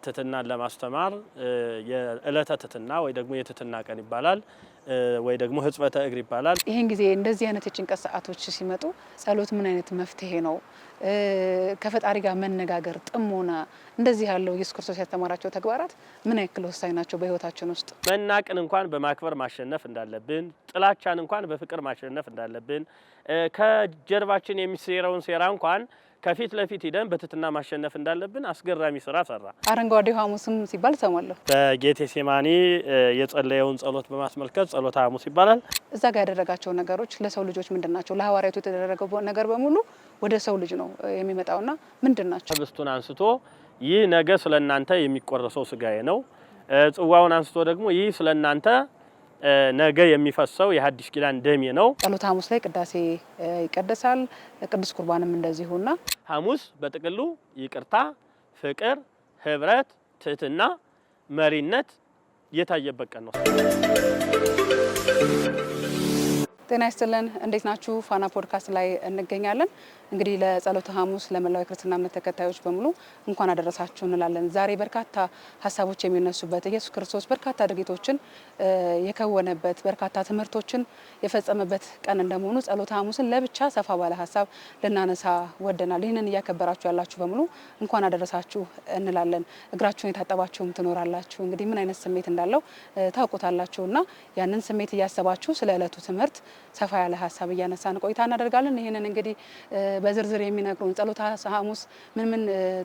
ትህትናን ለማስተማር የዕለተ ትህትና ወይ ደግሞ የትህትና ቀን ይባላል ወይ ደግሞ ሕጽበተ እግር ይባላል። ይሄን ጊዜ እንደዚህ አይነት የጭንቀት ሰዓቶች ሲመጡ ጸሎት ምን አይነት መፍትሄ ነው? ከፈጣሪ ጋር መነጋገር፣ ጥሞና፣ እንደዚህ ያለው ኢየሱስ ክርስቶስ ያስተማራቸው ተግባራት ምን ያክል ወሳኝ ናቸው በህይወታችን ውስጥ? መናቅን እንኳን በማክበር ማሸነፍ እንዳለብን፣ ጥላቻን እንኳን በፍቅር ማሸነፍ እንዳለብን፣ ከጀርባችን የሚሰራውን ሴራ እንኳን ከፊት ለፊት ሄደን በትህትና ማሸነፍ እንዳለብን አስገራሚ ስራ ሰራ። አረንጓዴው ሐሙስም ሲባል ሰማለሁ። በጌቴሴማኒ የጸለየውን ጸሎት በማስመልከት ጸሎተ ሐሙስ ይባላል። እዛ ጋር ያደረጋቸው ነገሮች ለሰው ልጆች ምንድናቸው? ለሐዋርያቱ የተደረገው ነገር በሙሉ ወደ ሰው ልጅ ነው የሚመጣውና ምንድናቸው? ህብስቱን አንስቶ ይህ ነገ ስለናንተ የሚቆረሰው ስጋዬ ነው፣ ጽዋውን አንስቶ ደግሞ ይህ ስለናንተ ነገ የሚፈሰው የሐዲስ ኪዳን ደሜ ነው። ጸሎተ ሐሙስ ላይ ቅዳሴ ይቀደሳል፣ ቅዱስ ቁርባንም እንደዚሁና ሐሙስ በጥቅሉ ይቅርታ፣ ፍቅር፣ ህብረት፣ ትህትና፣ መሪነት የታየበት ቀን ነው። ጤና ይስጥልን፣ እንዴት ናችሁ? ፋና ፖድካስት ላይ እንገኛለን። እንግዲህ ለጸሎተ ሐሙስ ለመላው ክርስትና እምነት ተከታዮች በሙሉ እንኳን አደረሳችሁ እንላለን። ዛሬ በርካታ ሀሳቦች የሚነሱበት ኢየሱስ ክርስቶስ በርካታ ድርጊቶችን የከወነበት በርካታ ትምህርቶችን የፈጸመበት ቀን እንደመሆኑ ጸሎተ ሐሙስን ለብቻ ሰፋ ባለ ሀሳብ ልናነሳ ወደናል። ይህንን እያከበራችሁ ያላችሁ በሙሉ እንኳን አደረሳችሁ እንላለን። እግራችሁን የታጠባችሁም ትኖራላችሁ። እንግዲህ ምን አይነት ስሜት እንዳለው ታውቁታላችሁና ያንን ስሜት እያሰባችሁ ስለ ዕለቱ ትምህርት ሰፋ ያለ ሀሳብ እያነሳን ቆይታ እናደርጋለን። ይህንን እንግዲህ በዝርዝር የሚነግሩን ጸሎተ ሐሙስ ምን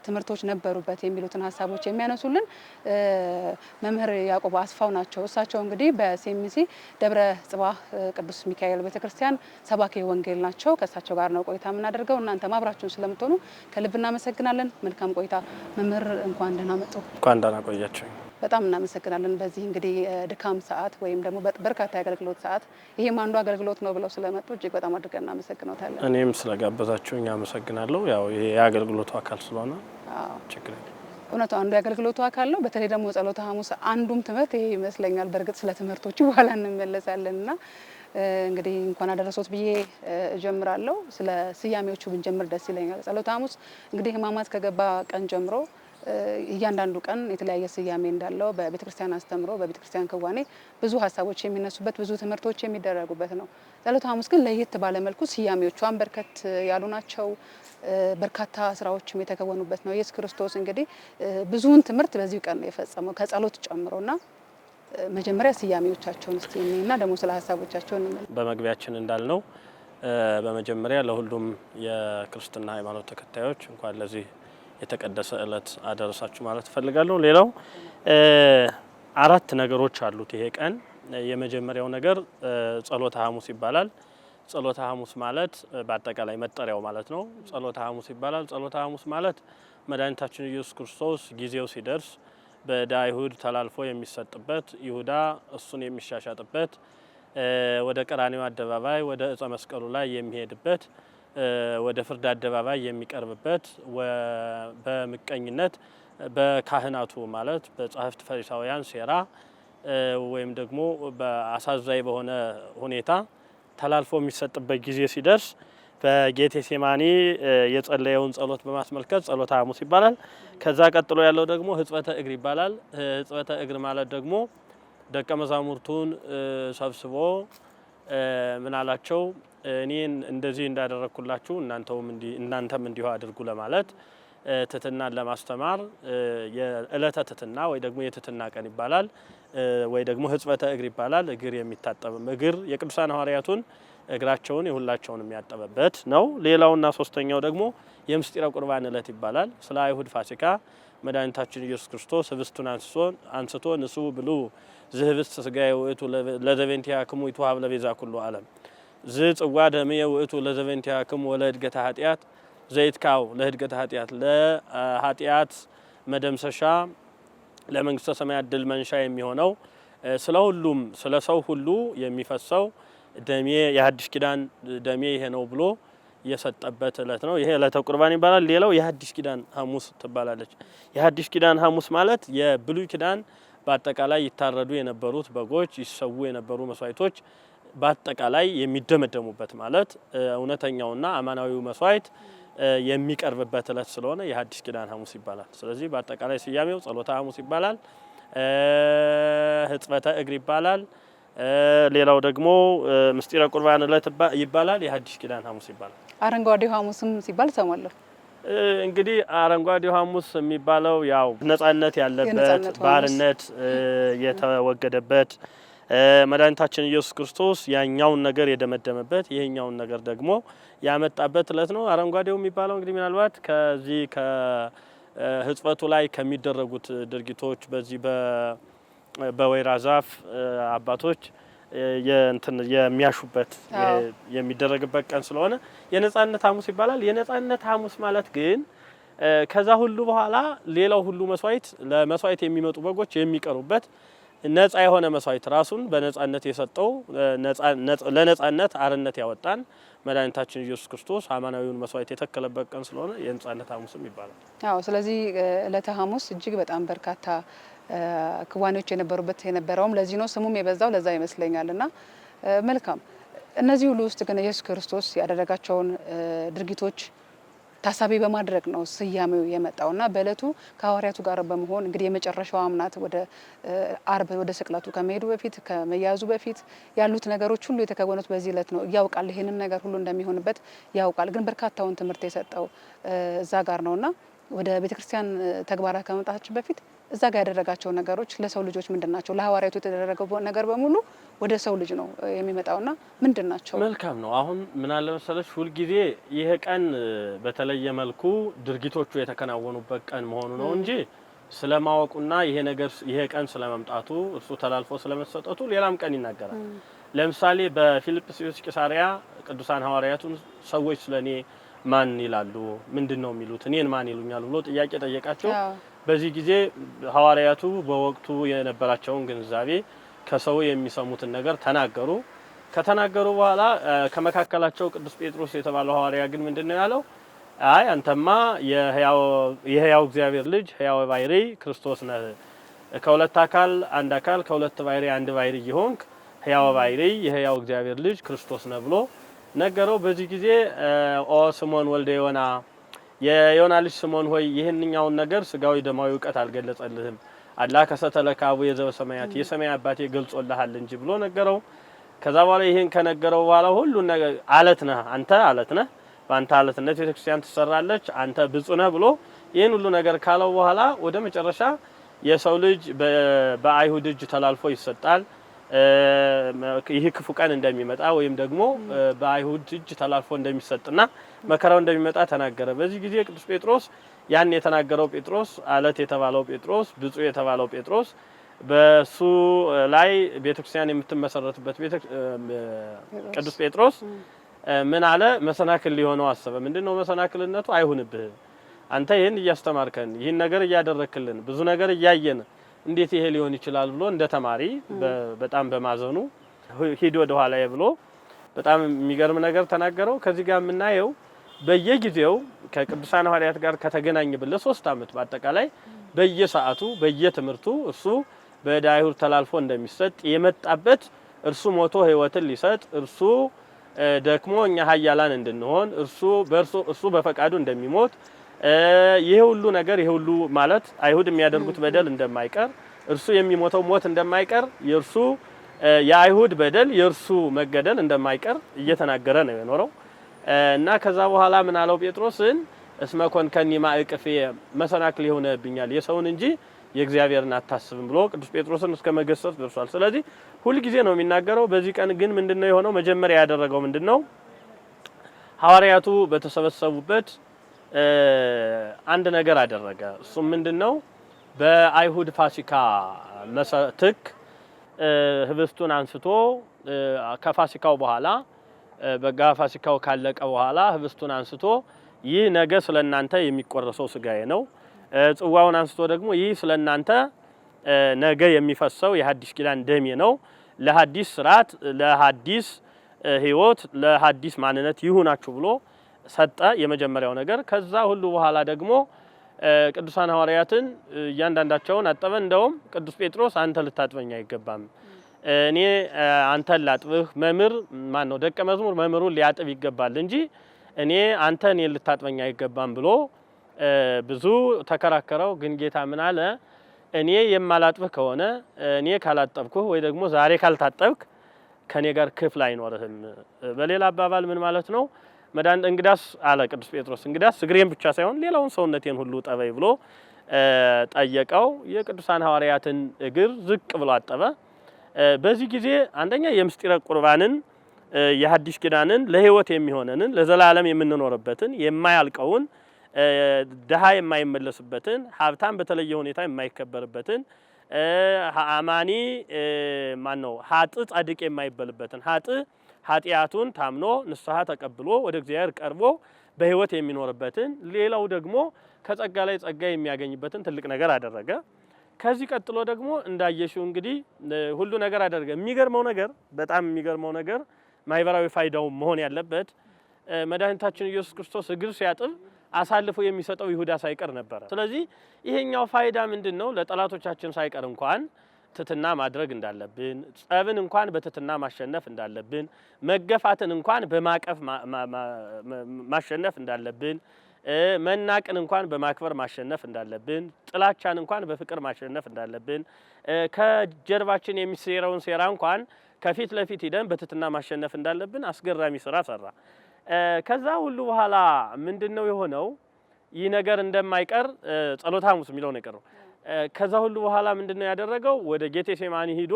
ትምህርቶች ነበሩበት የሚሉትን ሀሳቦች የሚያነሱልን መምህር ያዕቆብ አስፋው ናቸው። እሳቸው እንግዲህ በሴሚሲ ደብረ ጽባህ ቅዱስ ሚካኤል ቤተክርስቲያን ሰባኬ ወንጌል ናቸው። ከእሳቸው ጋር ነው ቆይታ የምናደርገው። እናንተ አብራችሁን ስለምትሆኑ ከልብ እናመሰግናለን። መልካም ቆይታ። መምህር እንኳን ደህና መጡ። እንኳን ደህና ቆያችሁ። በጣም እናመሰግናለን። በዚህ እንግዲህ ድካም ሰዓት ወይም ደግሞ በርካታ የአገልግሎት ሰዓት ይሄም አንዱ አገልግሎት ነው ብለው ስለመጡ እጅግ በጣም አድርገን እናመሰግናለን። እኔም ስለጋበዛችሁኝ አመሰግናለሁ። ያው ይሄ የአገልግሎቱ አካል ስለሆነ ችግር የለም። እውነቱ አንዱ የአገልግሎቱ አካል ነው። በተለይ ደግሞ ጸሎተ ሐሙስ አንዱም ትምህርት ይሄ ይመስለኛል። በእርግጥ ስለ ትምህርቶቹ በኋላ እንመለሳለንና እንግዲህ እንኳን አደረሶት ብዬ እጀምራለሁ። ስለ ስያሜዎቹ ብንጀምር ደስ ይለኛል። ጸሎተ ሐሙስ እንግዲህ ሕማማት ከገባ ቀን ጀምሮ እያንዳንዱ ቀን የተለያየ ስያሜ እንዳለው በቤተክርስቲያን አስተምሮ በቤተክርስቲያን ክዋኔ ብዙ ሀሳቦች የሚነሱበት ብዙ ትምህርቶች የሚደረጉበት ነው። ጸሎተ ሐሙስ ግን ለየት ባለ መልኩ ስያሜዎቿን በርከት ያሉ ናቸው። በርካታ ስራዎችም የተከወኑበት ነው። ኢየሱስ ክርስቶስ እንግዲህ ብዙውን ትምህርት በዚሁ ቀን ነው የፈጸመው ከጸሎት ጨምሮና መጀመሪያ ስያሜዎቻቸውን እስቲ እና ደግሞ ስለ ሀሳቦቻቸው በመግቢያችን እንዳልነው በመጀመሪያ ለሁሉም የክርስትና ሃይማኖት ተከታዮች እንኳን ለዚህ የተቀደሰ ዕለት አደረሳችሁ ማለት ፈልጋለሁ። ሌላው አራት ነገሮች አሉት ይሄ ቀን። የመጀመሪያው ነገር ጸሎተ ሐሙስ ይባላል። ጸሎተ ሐሙስ ማለት በአጠቃላይ መጠሪያው ማለት ነው። ጸሎተ ሐሙስ ይባላል። ጸሎተ ሐሙስ ማለት መድኃኒታችን ኢየሱስ ክርስቶስ ጊዜው ሲደርስ በዕዳ አይሁድ ተላልፎ የሚሰጥበት፣ ይሁዳ እሱን የሚሻሻጥበት፣ ወደ ቀራንዮ አደባባይ ወደ ዕፀ መስቀሉ ላይ የሚሄድበት፣ ወደ ፍርድ አደባባይ የሚቀርብበት፣ በምቀኝነት በካህናቱ ማለት በጻሕፍት ፈሪሳውያን ሴራ ወይም ደግሞ በአሳዛኝ በሆነ ሁኔታ ተላልፎ የሚሰጥበት ጊዜ ሲደርስ በጌቴሴማኒ የጸለየውን ጸሎት በማስመልከት ጸሎተ ሐሙስ ይባላል። ከዛ ቀጥሎ ያለው ደግሞ ሕጽበተ እግር ይባላል። ሕጽበተ እግር ማለት ደግሞ ደቀ መዛሙርቱን ሰብስቦ ምን አላቸው? እኔን እንደዚህ እንዳደረኩላችሁ እናንተም እንዲሁ አድርጉ ለማለት ትህትናን ለማስተማር የዕለተ ትህትና ወይ ደግሞ የትህትና ቀን ይባላል ወይ ደግሞ ሕጽበተ እግር ይባላል። እግር የሚታጠብም እግር የቅዱሳን ሐዋርያቱን እግራቸውን የሁላቸውን የሚያጠበበት ነው። ሌላውና ሶስተኛው ደግሞ የምስጢረ ቁርባን ዕለት ይባላል። ስለ አይሁድ ፋሲካ መድኃኒታችን ኢየሱስ ክርስቶስ ህብስቱን አንስቶ ንሱ ብሉ ዝህብስት ስጋዬ ውእቱ ለዘቤንቲአክሙ ይትወሀብ ለቤዛ ኩሉ ዓለም ዝጽዋ ደምየ ውእቱ ለዘቤንቲአክሙ ወለእድገተ ኃጢአት ዘይትካው ለእድገተ ኃጢአት ለኃጢአት መደምሰሻ ለመንግስተ ሰማያት ድል መንሻ የሚሆነው ስለ ሁሉም ስለ ሰው ሁሉ የሚፈሰው ደሜ የሐዲስ ኪዳን ደሜ ይሄ ነው ብሎ የሰጠበት ዕለት ነው። ይሄ ዕለተ ቁርባን ይባላል። ሌላው የሐዲስ ኪዳን ሐሙስ ትባላለች። የሐዲስ ኪዳን ሐሙስ ማለት የብሉይ ኪዳን በአጠቃላይ ይታረዱ የነበሩት በጎች ይሰዉ የነበሩ መስዋዕቶች በአጠቃላይ የሚደመደሙበት ማለት እውነተኛውና አማናዊው መስዋዕት የሚቀርብበት ዕለት ስለሆነ የሐዲስ ኪዳን ሐሙስ ይባላል። ስለዚህ በአጠቃላይ ስያሜው ጸሎተ ሐሙስ ይባላል፣ ሕጽበተ እግር ይባላል። ሌላው ደግሞ ምስጢረ ቁርባን ዕለት ይባላል፣ የሐዲስ ኪዳን ሐሙስ ይባላል። አረንጓዴው ሐሙስም ሲባል ሰማለሁ። እንግዲህ አረንጓዴው ሐሙስ የሚባለው ያው ነጻነት ያለበት ባርነት የተወገደበት መድኃኒታችን ኢየሱስ ክርስቶስ ያኛውን ነገር የደመደመበት ይሄኛውን ነገር ደግሞ ያመጣበት ዕለት ነው። አረንጓዴው የሚባለው እንግዲህ ምናልባት ከዚህ ከሕጽበቱ ላይ ከሚደረጉት ድርጊቶች በዚህ በወይራ ዛፍ አባቶች የሚያሹበት የሚደረግበት ቀን ስለሆነ የነጻነት ሐሙስ ይባላል። የነጻነት ሐሙስ ማለት ግን ከዛ ሁሉ በኋላ ሌላው ሁሉ መስዋዕት ለመስዋዕት የሚመጡ በጎች የሚቀሩበት ነጻ የሆነ መስዋዕት ራሱን በነጻነት የሰጠው ለነጻነት አርነት ያወጣን መድኃኒታችን ኢየሱስ ክርስቶስ አማናዊውን መስዋዕት የተከለበት ቀን ስለሆነ የነጻነት ሐሙስም ይባላል። አዎ፣ ስለዚህ ዕለተ ሐሙስ እጅግ በጣም በርካታ ክዋኔዎች የነበረውም ለዚህ ነው፣ ስሙም የበዛው ለዛ ይመስለኛልና መልካም። እነዚህ ሁሉ ውስጥ ግን ኢየሱስ ክርስቶስ ያደረጋቸውን ድርጊቶች ታሳቢ በማድረግ ነው ስያሜው የመጣውና በእለቱ ከሐዋርያቱ ጋር በመሆን እንግዲህ የመጨረሻው አምናት ወደ አርብ ወደ ስቅለቱ ከመሄዱ በፊት ከመያዙ በፊት ያሉት ነገሮች ሁሉ የተከወኑት በዚህ እለት ነው። ያውቃል፣ ይሄንን ነገር ሁሉ እንደሚሆንበት ያውቃል። ግን በርካታውን ትምህርት የሰጠው እዛ ጋር ነውና ወደ ቤተክርስቲያን ተግባራት ከመምጣታችን በፊት እዛ ጋር ያደረጋቸው ነገሮች ለሰው ልጆች ምንድናቸው? ለሐዋርያቱ የተደረገው ነገር በሙሉ ወደ ሰው ልጅ ነው የሚመጣውና ምንድናቸው? መልካም ነው። አሁን ምን አለ መሰለሽ ሁል ጊዜ ይሄ ቀን በተለየ መልኩ ድርጊቶቹ የተከናወኑበት ቀን መሆኑ ነው እንጂ ስለማወቁና ይሄ ቀን ስለመምጣቱ እርሱ ተላልፎ ስለመሰጠቱ ሌላም ቀን ይናገራል። ለምሳሌ በፊልጵስዩስ ቂሳሪያ ቅዱሳን ሐዋርያቱን ሰዎች ስለኔ ማን ይላሉ? ምንድነው የሚሉት? እኔን ማን ይሉኛል ብሎ ጥያቄ ጠየቃቸው። በዚህ ጊዜ ሐዋርያቱ በወቅቱ የነበራቸውን ግንዛቤ ከሰው የሚሰሙትን ነገር ተናገሩ። ከተናገሩ በኋላ ከመካከላቸው ቅዱስ ጴጥሮስ የተባለው ሐዋርያ ግን ምንድነው ያለው? አይ አንተማ የሕያው እግዚአብሔር ልጅ ሕያው ባሕርይ ክርስቶስ ነህ። ከሁለት አካል አንድ አካል ከሁለት ባሕርይ አንድ ባሕርይ ይሆንክ ሕያው ባሕርይ የሕያው እግዚአብሔር ልጅ ክርስቶስ ነህ ብሎ ነገረው። በዚህ ጊዜ ኦ ስምዖን ወልደ ዮና የዮና ልጅ ስምዖን ሆይ ይህንኛውን ነገር ስጋዊ ደማዊ እውቀት አልገለጸልህም፣ አላህ ከሰተለከ አቡየ ዘበሰማያት የሰማይ አባቴ ገልጾልሃል እንጂ ብሎ ነገረው። ከዛ በኋላ ይሄን ከነገረው በኋላ ሁሉ ነገር አለት ነህ አንተ አለት ነህ፣ በአንተ አለትነት ቤተክርስቲያን ትሰራለች፣ አንተ ብፁዕ ነህ ብሎ ይሄን ሁሉ ነገር ካለው በኋላ ወደ መጨረሻ የሰው ልጅ በአይሁድ እጅ ተላልፎ ይሰጣል፣ ይህ ክፉ ቀን እንደሚመጣ ወይም ደግሞ በአይሁድ እጅ ተላልፎ እንደሚሰጥና መከራው እንደሚመጣ ተናገረ። በዚህ ጊዜ ቅዱስ ጴጥሮስ ያን የተናገረው ጴጥሮስ አለት የተባለው ጴጥሮስ ብፁዕ የተባለው ጴጥሮስ በሱ ላይ ቤተክርስቲያን የምትመሰረትበት ቅዱስ ጴጥሮስ ምን አለ? መሰናክል ሊሆነው አሰበ። ምንድነው መሰናክልነቱ? አይሁንብህ፣ አንተ ይሄን እያስተማርከን ይሄን ነገር እያደረክልን ብዙ ነገር እያየን እንዴት ይሄ ሊሆን ይችላል ብሎ እንደ ተማሪ በጣም በማዘኑ ሂድ ወደ ኋላ ብሎ በጣም የሚገርም ነገር ተናገረው። ከዚህ ጋር የምናየው በየጊዜው ከቅዱሳን ሐዋርያት ጋር ከተገናኘበት ለ3 ዓመት በአጠቃላይ በየሰዓቱ በየትምህርቱ እርሱ በአይሁድ ተላልፎ እንደሚሰጥ የመጣበት እርሱ ሞቶ ሕይወትን ሊሰጥ እርሱ ደክሞ እኛ ኃያላን እንድንሆን እርሱ በፈቃዱ እንደሚሞት ይሄ ሁሉ ነገር ይሄ ሁሉ ማለት አይሁድ የሚያደርጉት በደል እንደማይቀር እርሱ የሚሞተው ሞት እንደማይቀር የእርሱ የአይሁድ በደል የእርሱ መገደል እንደማይቀር እየተናገረ ነው የኖረው እና ከዛ በኋላ ምን አለው ጴጥሮስን እስመ ኮንከኒ ማእቅፌ መሰናክል ይሆነብኛል የሰውን እንጂ የእግዚአብሔርን አታስብም ብሎ ቅዱስ ጴጥሮስን እስከ መገሰጽ ደርሷል። ስለዚህ ሁሉ ጊዜ ነው የሚናገረው። በዚህ ቀን ግን ምንድነው የሆነው? መጀመሪያ ያደረገው ምንድነው? ሐዋርያቱ በተሰበሰቡበት አንድ ነገር አደረገ። እሱም ምንድነው? በአይሁድ ፋሲካ መሰትክ ህብስቱን አንስቶ ከፋሲካው በኋላ በጋ ፋሲካው ካለቀ በኋላ ህብስቱን አንስቶ ይህ ነገ ስለናንተ የሚቆረሰው ስጋዬ ነው፣ ጽዋውን አንስቶ ደግሞ ይህ ስለናንተ ነገ የሚፈሰው የሐዲስ ኪዳን ደሜ ነው፣ ለሐዲስ ሥርዓት፣ ለሐዲስ ሕይወት፣ ለሐዲስ ማንነት ይሁናችሁ ብሎ ሰጠ። የመጀመሪያው ነገር። ከዛ ሁሉ በኋላ ደግሞ ቅዱሳን ሐዋርያትን እያንዳንዳቸውን አጠበ። እንደውም ቅዱስ ጴጥሮስ አንተ ልታጥበኝ አይገባም፣ እኔ አንተን ላጥብህ፣ መምህር ማን ነው ደቀ መዝሙር መምህሩን ሊያጥብ ይገባል እንጂ እኔ አንተ እኔን ልታጥበኝ አይገባም ብሎ ብዙ ተከራከረው። ግን ጌታ ምን አለ? እኔ የማላጥብህ ከሆነ እኔ ካላጠብኩህ ወይ ደግሞ ዛሬ ካልታጠብክ ከኔ ጋር ክፍል አይኖርህም። በሌላ አባባል ምን ማለት ነው? መዳን እንግዳስ አለ ቅዱስ ጴጥሮስ እንግዳስ እግሬን ብቻ ሳይሆን ሌላውን ሰውነቴን ሁሉ ጠበይ ብሎ ጠየቀው። የቅዱሳን ሐዋርያትን እግር ዝቅ ብሎ አጠበ። በዚህ ጊዜ አንደኛ የምስጢረ ቁርባንን የሐዲስ ኪዳንን ለሕይወት የሚሆነንን ለዘላለም የምንኖርበትን የማያልቀውን ደሃ የማይመለስበትን ሀብታም በተለየ ሁኔታ የማይከበርበትን አማኒ ማን ነው ሀጥ ጻድቅ የማይበልበትን ሀጥ ኃጢአቱን ታምኖ ንስሐ ተቀብሎ ወደ እግዚአብሔር ቀርቦ በሕይወት የሚኖርበትን ሌላው ደግሞ ከጸጋ ላይ ጸጋ የሚያገኝበትን ትልቅ ነገር አደረገ። ከዚህ ቀጥሎ ደግሞ እንዳየሽው እንግዲህ ሁሉ ነገር አደረገ። የሚገርመው ነገር በጣም የሚገርመው ነገር ማህበራዊ ፋይዳው መሆን ያለበት መድኃኒታችን ኢየሱስ ክርስቶስ እግር ሲያጥብ አሳልፎ የሚሰጠው ይሁዳ ሳይቀር ነበር። ስለዚህ ይሄኛው ፋይዳ ምንድነው? ለጠላቶቻችን ሳይቀር እንኳን ትትና ማድረግ እንዳለብን፣ ጸብን እንኳን በትትና ማሸነፍ እንዳለብን፣ መገፋትን እንኳን በማቀፍ ማሸነፍ እንዳለብን፣ መናቅን እንኳን በማክበር ማሸነፍ እንዳለብን፣ ጥላቻን እንኳን በፍቅር ማሸነፍ እንዳለብን፣ ከጀርባችን የሚሰራውን ሴራ እንኳን ከፊት ለፊት ሄደን በትትና ማሸነፍ እንዳለብን አስገራሚ ስራ ሰራ። ከዛ ሁሉ በኋላ ምንድነው የሆነው? ይህ ነገር እንደማይቀር ጸሎተ ሐሙስ የሚለው ነው የቀረው። ከዛ ሁሉ በኋላ ምንድነው ያደረገው? ወደ ጌቴሴማኒ ሂዶ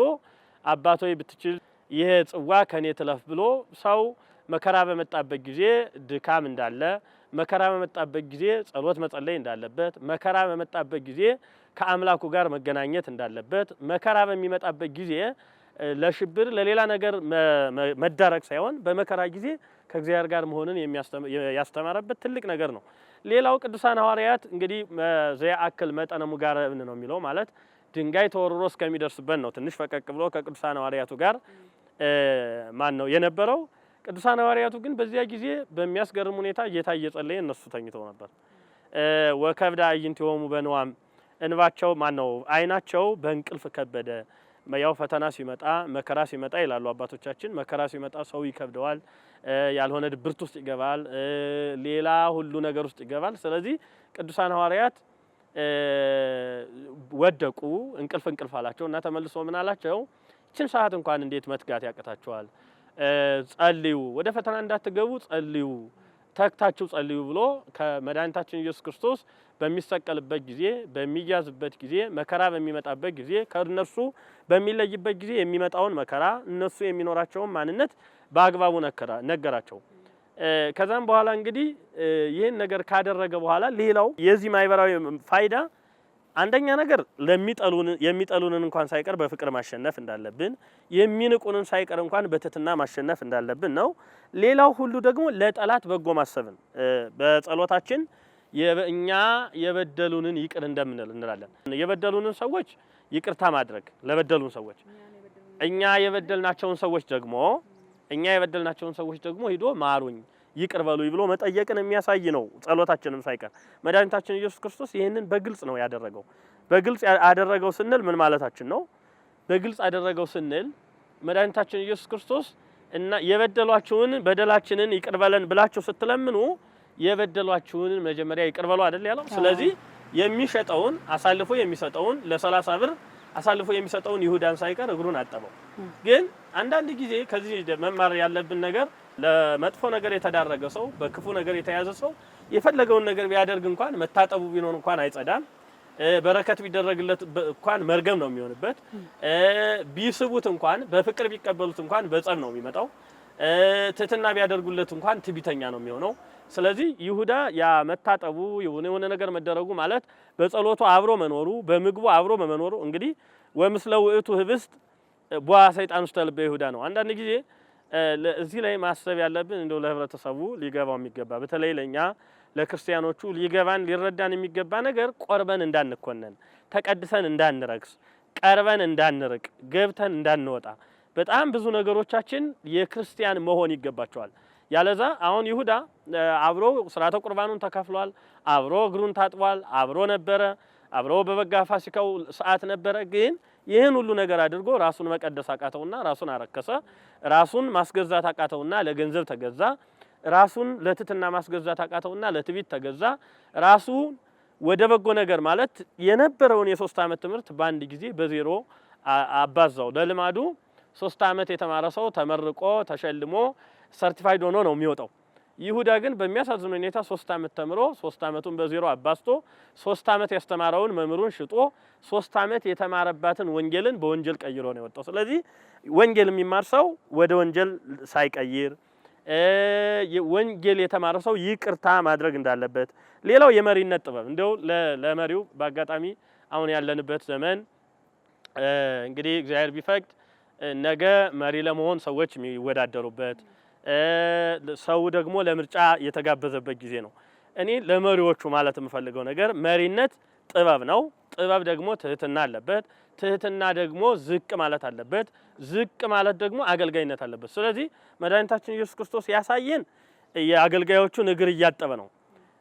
አባቶይ ብትችል ይሄ ጽዋ ከኔ ትለፍ ብሎ ሰው መከራ በመጣበት ጊዜ ድካም እንዳለ፣ መከራ በመጣበት ጊዜ ጸሎት መጸለይ እንዳለበት፣ መከራ በመጣበት ጊዜ ከአምላኩ ጋር መገናኘት እንዳለበት፣ መከራ በሚመጣበት ጊዜ ለሽብር ለሌላ ነገር መዳረቅ ሳይሆን በመከራ ጊዜ ከእግዚአብሔር ጋር መሆንን ያስተማረበት ትልቅ ነገር ነው። ሌላው ቅዱሳን ሐዋርያት እንግዲህ ዘያአክል መጠነ ሙጋረብን ነው የሚለው ማለት ድንጋይ ተወርሮ እስከሚደርስበት ነው። ትንሽ ፈቀቅ ብሎ ከቅዱሳን ሐዋርያቱ ጋር ማን ነው የነበረው? ቅዱሳን ሐዋርያቱ ግን በዚያ ጊዜ በሚያስገርም ሁኔታ ጌታ እየጸለየ እነሱ ተኝተው ነበር። ወከብዳ አዕይንቲሆሙ በንዋም እንባቸው ማን ነው አይናቸው በእንቅልፍ ከበደ። ያው ፈተና ሲመጣ መከራ ሲመጣ ይላሉ አባቶቻችን፣ መከራ ሲመጣ ሰው ይከብደዋል፣ ያልሆነ ድብርት ውስጥ ይገባል፣ ሌላ ሁሉ ነገር ውስጥ ይገባል። ስለዚህ ቅዱሳን ሐዋርያት ወደቁ፣ እንቅልፍ አላቸው እና ተመልሶ ምን አላቸው? እችን ሰዓት እንኳን እንዴት መትጋት ያቅታችኋል? ጸልዩ፣ ወደ ፈተና እንዳትገቡ ጸልዩ፣ ተግታችሁ ጸልዩ ብሎ ከመድኃኒታችን ኢየሱስ ክርስቶስ በሚሰቀልበት ጊዜ፣ በሚያዝበት ጊዜ፣ መከራ በሚመጣበት ጊዜ፣ ከእነርሱ በሚለይበት ጊዜ የሚመጣውን መከራ እነሱ የሚኖራቸውን ማንነት በአግባቡ ነገራቸው። ከዛም በኋላ እንግዲህ ይህን ነገር ካደረገ በኋላ ሌላው የዚህ ማህበራዊ ፋይዳ አንደኛ ነገር የሚጠሉንን እንኳን ሳይቀር በፍቅር ማሸነፍ እንዳለብን፣ የሚንቁንን ሳይቀር እንኳን በትህትና ማሸነፍ እንዳለብን ነው። ሌላው ሁሉ ደግሞ ለጠላት በጎ ማሰብን በጸሎታችን እኛ የበደሉንን ይቅር እንደምንል እንላለን። የበደሉንን ሰዎች ይቅርታ ማድረግ ለበደሉን ሰዎች፣ እኛ የበደልናቸውን ሰዎች ደግሞ ሂዶ ማሩኝ ይቅር በሉኝ ብሎ መጠየቅን የሚያሳይ ነው። ጸሎታችንም ሳይቀር መድኃኒታችን ኢየሱስ ክርስቶስ ይህንን በግልጽ ነው ያደረገው። በግልጽ ያደረገው ስንል ምን ማለታችን ነው? በግልጽ ያደረገው ስንል መድኃኒታችን ኢየሱስ ክርስቶስ እና የበደሏችሁን በደላችንን ይቅር በለን ብላችሁ ስትለምኑ የበደሏችሁን መጀመሪያ ይቅር በሉ አይደል ያለው። ስለዚህ የሚሸጠውን አሳልፎ የሚሰጠውን ለ30 ብር አሳልፎ የሚሰጠውን ይሁዳን ሳይቀር እግሩን አጠበው። ግን አንዳንድ ጊዜ ከዚህ መማር ያለብን ነገር ለመጥፎ ነገር የተዳረገ ሰው፣ በክፉ ነገር የተያዘ ሰው የፈለገውን ነገር ቢያደርግ እንኳን መታጠቡ ቢኖር እንኳን አይጸዳም። በረከት ቢደረግለት እንኳን መርገም ነው የሚሆንበት። ቢስቡት እንኳን በፍቅር ቢቀበሉት እንኳን በጸብ ነው የሚመጣው። ትህትና ቢያደርጉለት እንኳን ትዕቢተኛ ነው የሚሆነው። ስለዚህ ይሁዳ ያ መታጠቡ የሆነ ነገር መደረጉ ማለት በጸሎቱ አብሮ መኖሩ፣ በምግቡ አብሮ መኖሩ እንግዲህ ወምስለ ውእቱ ህብስት ቦአ ሰይጣን ውስተ ልበ ይሁዳ ነው። አንዳንድ ጊዜ እዚህ ላይ ማሰብ ያለብን እንደው ለህብረተሰቡ ሊገባው የሚገባ በተለይ ለኛ ለክርስቲያኖቹ ሊገባን ሊረዳን የሚገባ ነገር ቆርበን እንዳንኮነን፣ ተቀድሰን እንዳንረክስ፣ ቀርበን እንዳንርቅ፣ ገብተን እንዳንወጣ በጣም ብዙ ነገሮቻችን የክርስቲያን መሆን ይገባቸዋል። ያለዛ አሁን ይሁዳ አብሮ ሥርዓተ ቁርባኑን ተካፍሏል፣ አብሮ እግሩን ታጥቧል፣ አብሮ ነበረ፣ አብሮ በበጋ ፋሲካው ሰዓት ነበረ። ግን ይህን ሁሉ ነገር አድርጎ ራሱን መቀደስ አቃተውና ራሱን አረከሰ። ራሱን ማስገዛት አቃተውና ለገንዘብ ተገዛ። ራሱን ለትትና ማስገዛት አቃተውና ለትዕቢት ተገዛ። ራሱ ወደ በጎ ነገር ማለት የነበረውን የ3 ዓመት ትምህርት በአንድ ጊዜ በዜሮ አባዛው። ለልማዱ 3 ዓመት የተማረ ሰው ተመርቆ ተሸልሞ ሰርቲፋይድ ሆኖ ነው የሚወጣው። ይሁዳ ግን በሚያሳዝን ሁኔታ 3 ዓመት ተምሮ 3 ዓመቱን በዜሮ አባዝቶ 3 ዓመት ያስተማረውን መምህሩን ሽጦ 3 ዓመት የተማረባትን ወንጌልን በወንጀል ቀይሮ ነው የወጣው። ስለዚህ ወንጌል የሚማር ሰው ወደ ወንጀል ሳይቀይር ወንጌል የተማረ ሰው ይቅርታ ማድረግ እንዳለበት። ሌላው የመሪነት ጥበብ እንደው ለመሪው በአጋጣሚ አሁን ያለንበት ዘመን እንግዲህ እግዚአብሔር ቢፈቅድ ነገ መሪ ለመሆን ሰዎች የሚወዳደሩበት ሰው ደግሞ ለምርጫ የተጋበዘበት ጊዜ ነው። እኔ ለመሪዎቹ ማለት የምፈልገው ነገር መሪነት ጥበብ ነው። ጥበብ ደግሞ ትህትና አለበት። ትህትና ደግሞ ዝቅ ማለት አለበት። ዝቅ ማለት ደግሞ አገልጋይነት አለበት። ስለዚህ መድኃኒታችን ኢየሱስ ክርስቶስ ያሳየን የአገልጋዮቹን እግር እያጠበ ነው።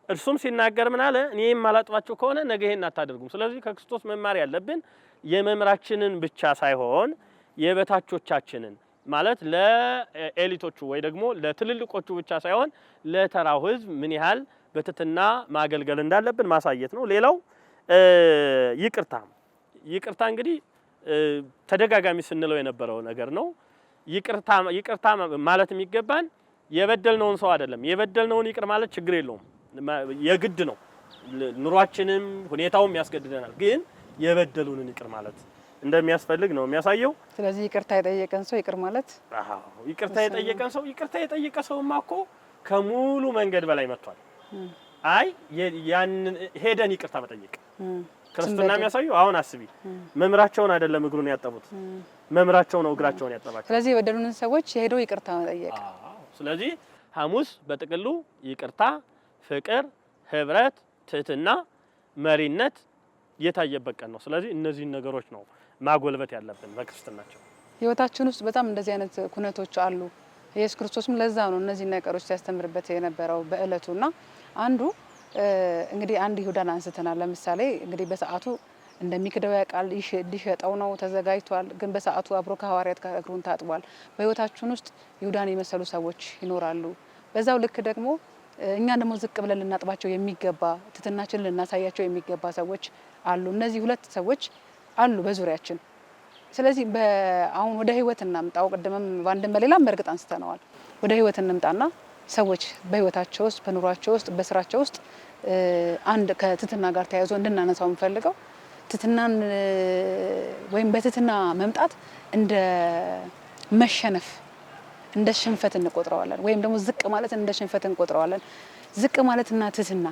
እርሱም ሲናገር ምን አለ? እኔ የማላጥባችሁ ከሆነ ነገ ይሄን አታደርጉም። ስለዚህ ከክርስቶስ መማር ያለብን የመምራችንን ብቻ ሳይሆን የበታቾቻችንን ማለት ለኤሊቶቹ ወይ ደግሞ ለትልልቆቹ ብቻ ሳይሆን ለተራው ሕዝብ ምን ያህል በትህትና ማገልገል እንዳለብን ማሳየት ነው። ሌላው ይቅርታ እንግዲህ ተደጋጋሚ ስንለው የነበረው ነገር ነው። ይቅርታ ማለት የሚገባን የበደልነውን ሰው አይደለም። የበደልነውን ይቅር ማለት ችግር የለውም፣ የግድ ነው። ኑሯችንም ሁኔታውም ያስገድደናል። ግን የበደሉንን ይቅር ማለት እንደሚያስፈልግ ነው የሚያሳየው። ስለዚህ ይቅርታ የጠየቀን ሰው ይቅር ማለት ይቅርታ የጠየቀ ሰውማ እኮ ከሙሉ መንገድ በላይ መጥቷል። አይ ያንን ሄደን ይቅርታ መጠየቅ ክርስትና የሚያሳየው አሁን አስቢ፣ መምራቸውን አይደለም እግሩን ያጠቡት፣ መምራቸው ነው እግራቸውን ያጠባቸው። ስለዚህ የበደሉንን ሰዎች ሄዶ ይቅርታ መጠየቅ። ስለዚህ ሐሙስ በጥቅሉ ይቅርታ፣ ፍቅር፣ ህብረት፣ ትህትና፣ መሪነት የታየበት ቀን ነው። ስለዚህ እነዚህን ነገሮች ነው ማጎልበት ያለብን በክርስትናቸው። ህይወታችን ውስጥ በጣም እንደዚህ አይነት ኩነቶች አሉ። ኢየሱስ ክርስቶስም ለዛ ነው እነዚህ ነገሮች ሲያስተምርበት የነበረው በእለቱና አንዱ እንግዲህ አንድ ይሁዳን አንስተናል። ለምሳሌ እንግዲህ በሰዓቱ እንደሚክደው ያውቃል፣ ሊሸጠው ነው ተዘጋጅቷል። ግን በሰዓቱ አብሮ ከሐዋርያት ጋር እግሩን ታጥቧል። በህይወታችን ውስጥ ይሁዳን የመሰሉ ሰዎች ይኖራሉ። በዛው ልክ ደግሞ እኛ ደግሞ ዝቅ ብለን ልናጥባቸው የሚገባ ትህትናችንን ልናሳያቸው የሚገባ ሰዎች አሉ። እነዚህ ሁለት ሰዎች አሉ በዙሪያችን። ስለዚህ አሁን ወደ ህይወት እናምጣው። ቅድምም ባንድም በሌላም በእርግጥ አንስተነዋል። ወደ ህይወት እንምጣና ሰዎች በህይወታቸው ውስጥ በኑሯቸው ውስጥ በስራቸው ውስጥ አንድ ከትህትና ጋር ተያይዞ እንድናነሳው የምፈልገው ትህትናን ወይም በትህትና መምጣት እንደ መሸነፍ እንደ ሽንፈት እንቆጥረዋለን፣ ወይም ደግሞ ዝቅ ማለት እንደ ሽንፈት እንቆጥረዋለን። ዝቅ ማለትና ትህትና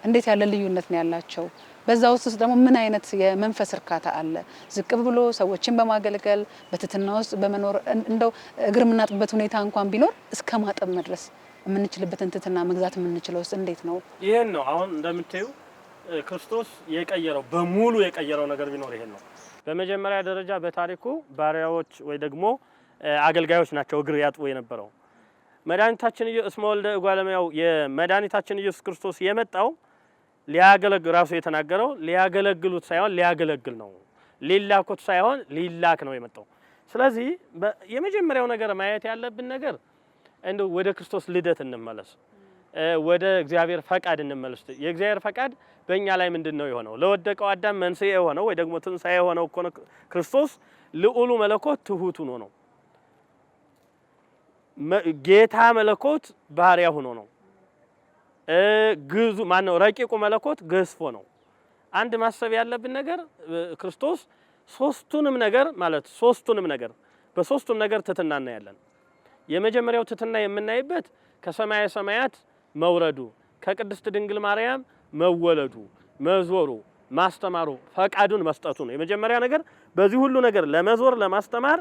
እንዴት ያለ ልዩነት ነው ያላቸው? በዛ ውስጥ ደግሞ ምን አይነት የመንፈስ እርካታ አለ? ዝቅ ብሎ ሰዎችን በማገልገል በትህትና ውስጥ በመኖር እንደው እግር የምናጥብበት ሁኔታ እንኳን ቢኖር እስከ ማጠብ መድረስ የምንችልበትን ትህትና መግዛት የምንችለው ውስጥ እንዴት ነው? ይሄን ነው አሁን እንደምታዩ ክርስቶስ የቀየረው በሙሉ የቀየረው ነገር ቢኖር ይሄን ነው። በመጀመሪያ ደረጃ በታሪኩ ባሪያዎች ወይ ደግሞ አገልጋዮች ናቸው እግር ያጥቡ የነበረው። መድኃኒታችን ኢየሱስ ወልደ እጓለ እመሕያው የመድኃኒታችን ኢየሱስ ክርስቶስ የመጣው ሊያገለግል ራሱ የተናገረው ሊያገለግሉት ሳይሆን ሊያገለግል ነው። ሊላኩት ሳይሆን ሊላክ ነው የመጣው። ስለዚህ የመጀመሪያው ነገር ማየት ያለብን ነገር እንደው ወደ ክርስቶስ ልደት እንመለስ፣ ወደ እግዚአብሔር ፈቃድ እንመለስ። የእግዚአብሔር ፈቃድ በእኛ ላይ ምንድነው የሆነው? ለወደቀው አዳም መንስኤ የሆነው ወይ ደግሞ ትንሣኤ የሆነው እኮ ክርስቶስ ልዑሉ መለኮት ትሁት ሆኖ ነው። ጌታ መለኮት ባሪያ ሆኖ ነው። ግዙ ማነው ረቂቁ መለኮት ገዝፎ ነው። አንድ ማሰብ ያለብን ነገር ክርስቶስ ሶስቱንም ነገር በሶስቱም ነገር ትህትና እናያለን። የመጀመሪያው ትህትና የምናይበት ከሰማየ ሰማያት መውረዱ፣ ከቅድስት ድንግል ማርያም መወለዱ፣ መዞሩ፣ ማስተማሩ፣ ፈቃዱን መስጠቱ ነው። የመጀመሪያ ነገር በዚህ ሁሉ ነገር ለመዞር፣ ለማስተማር፣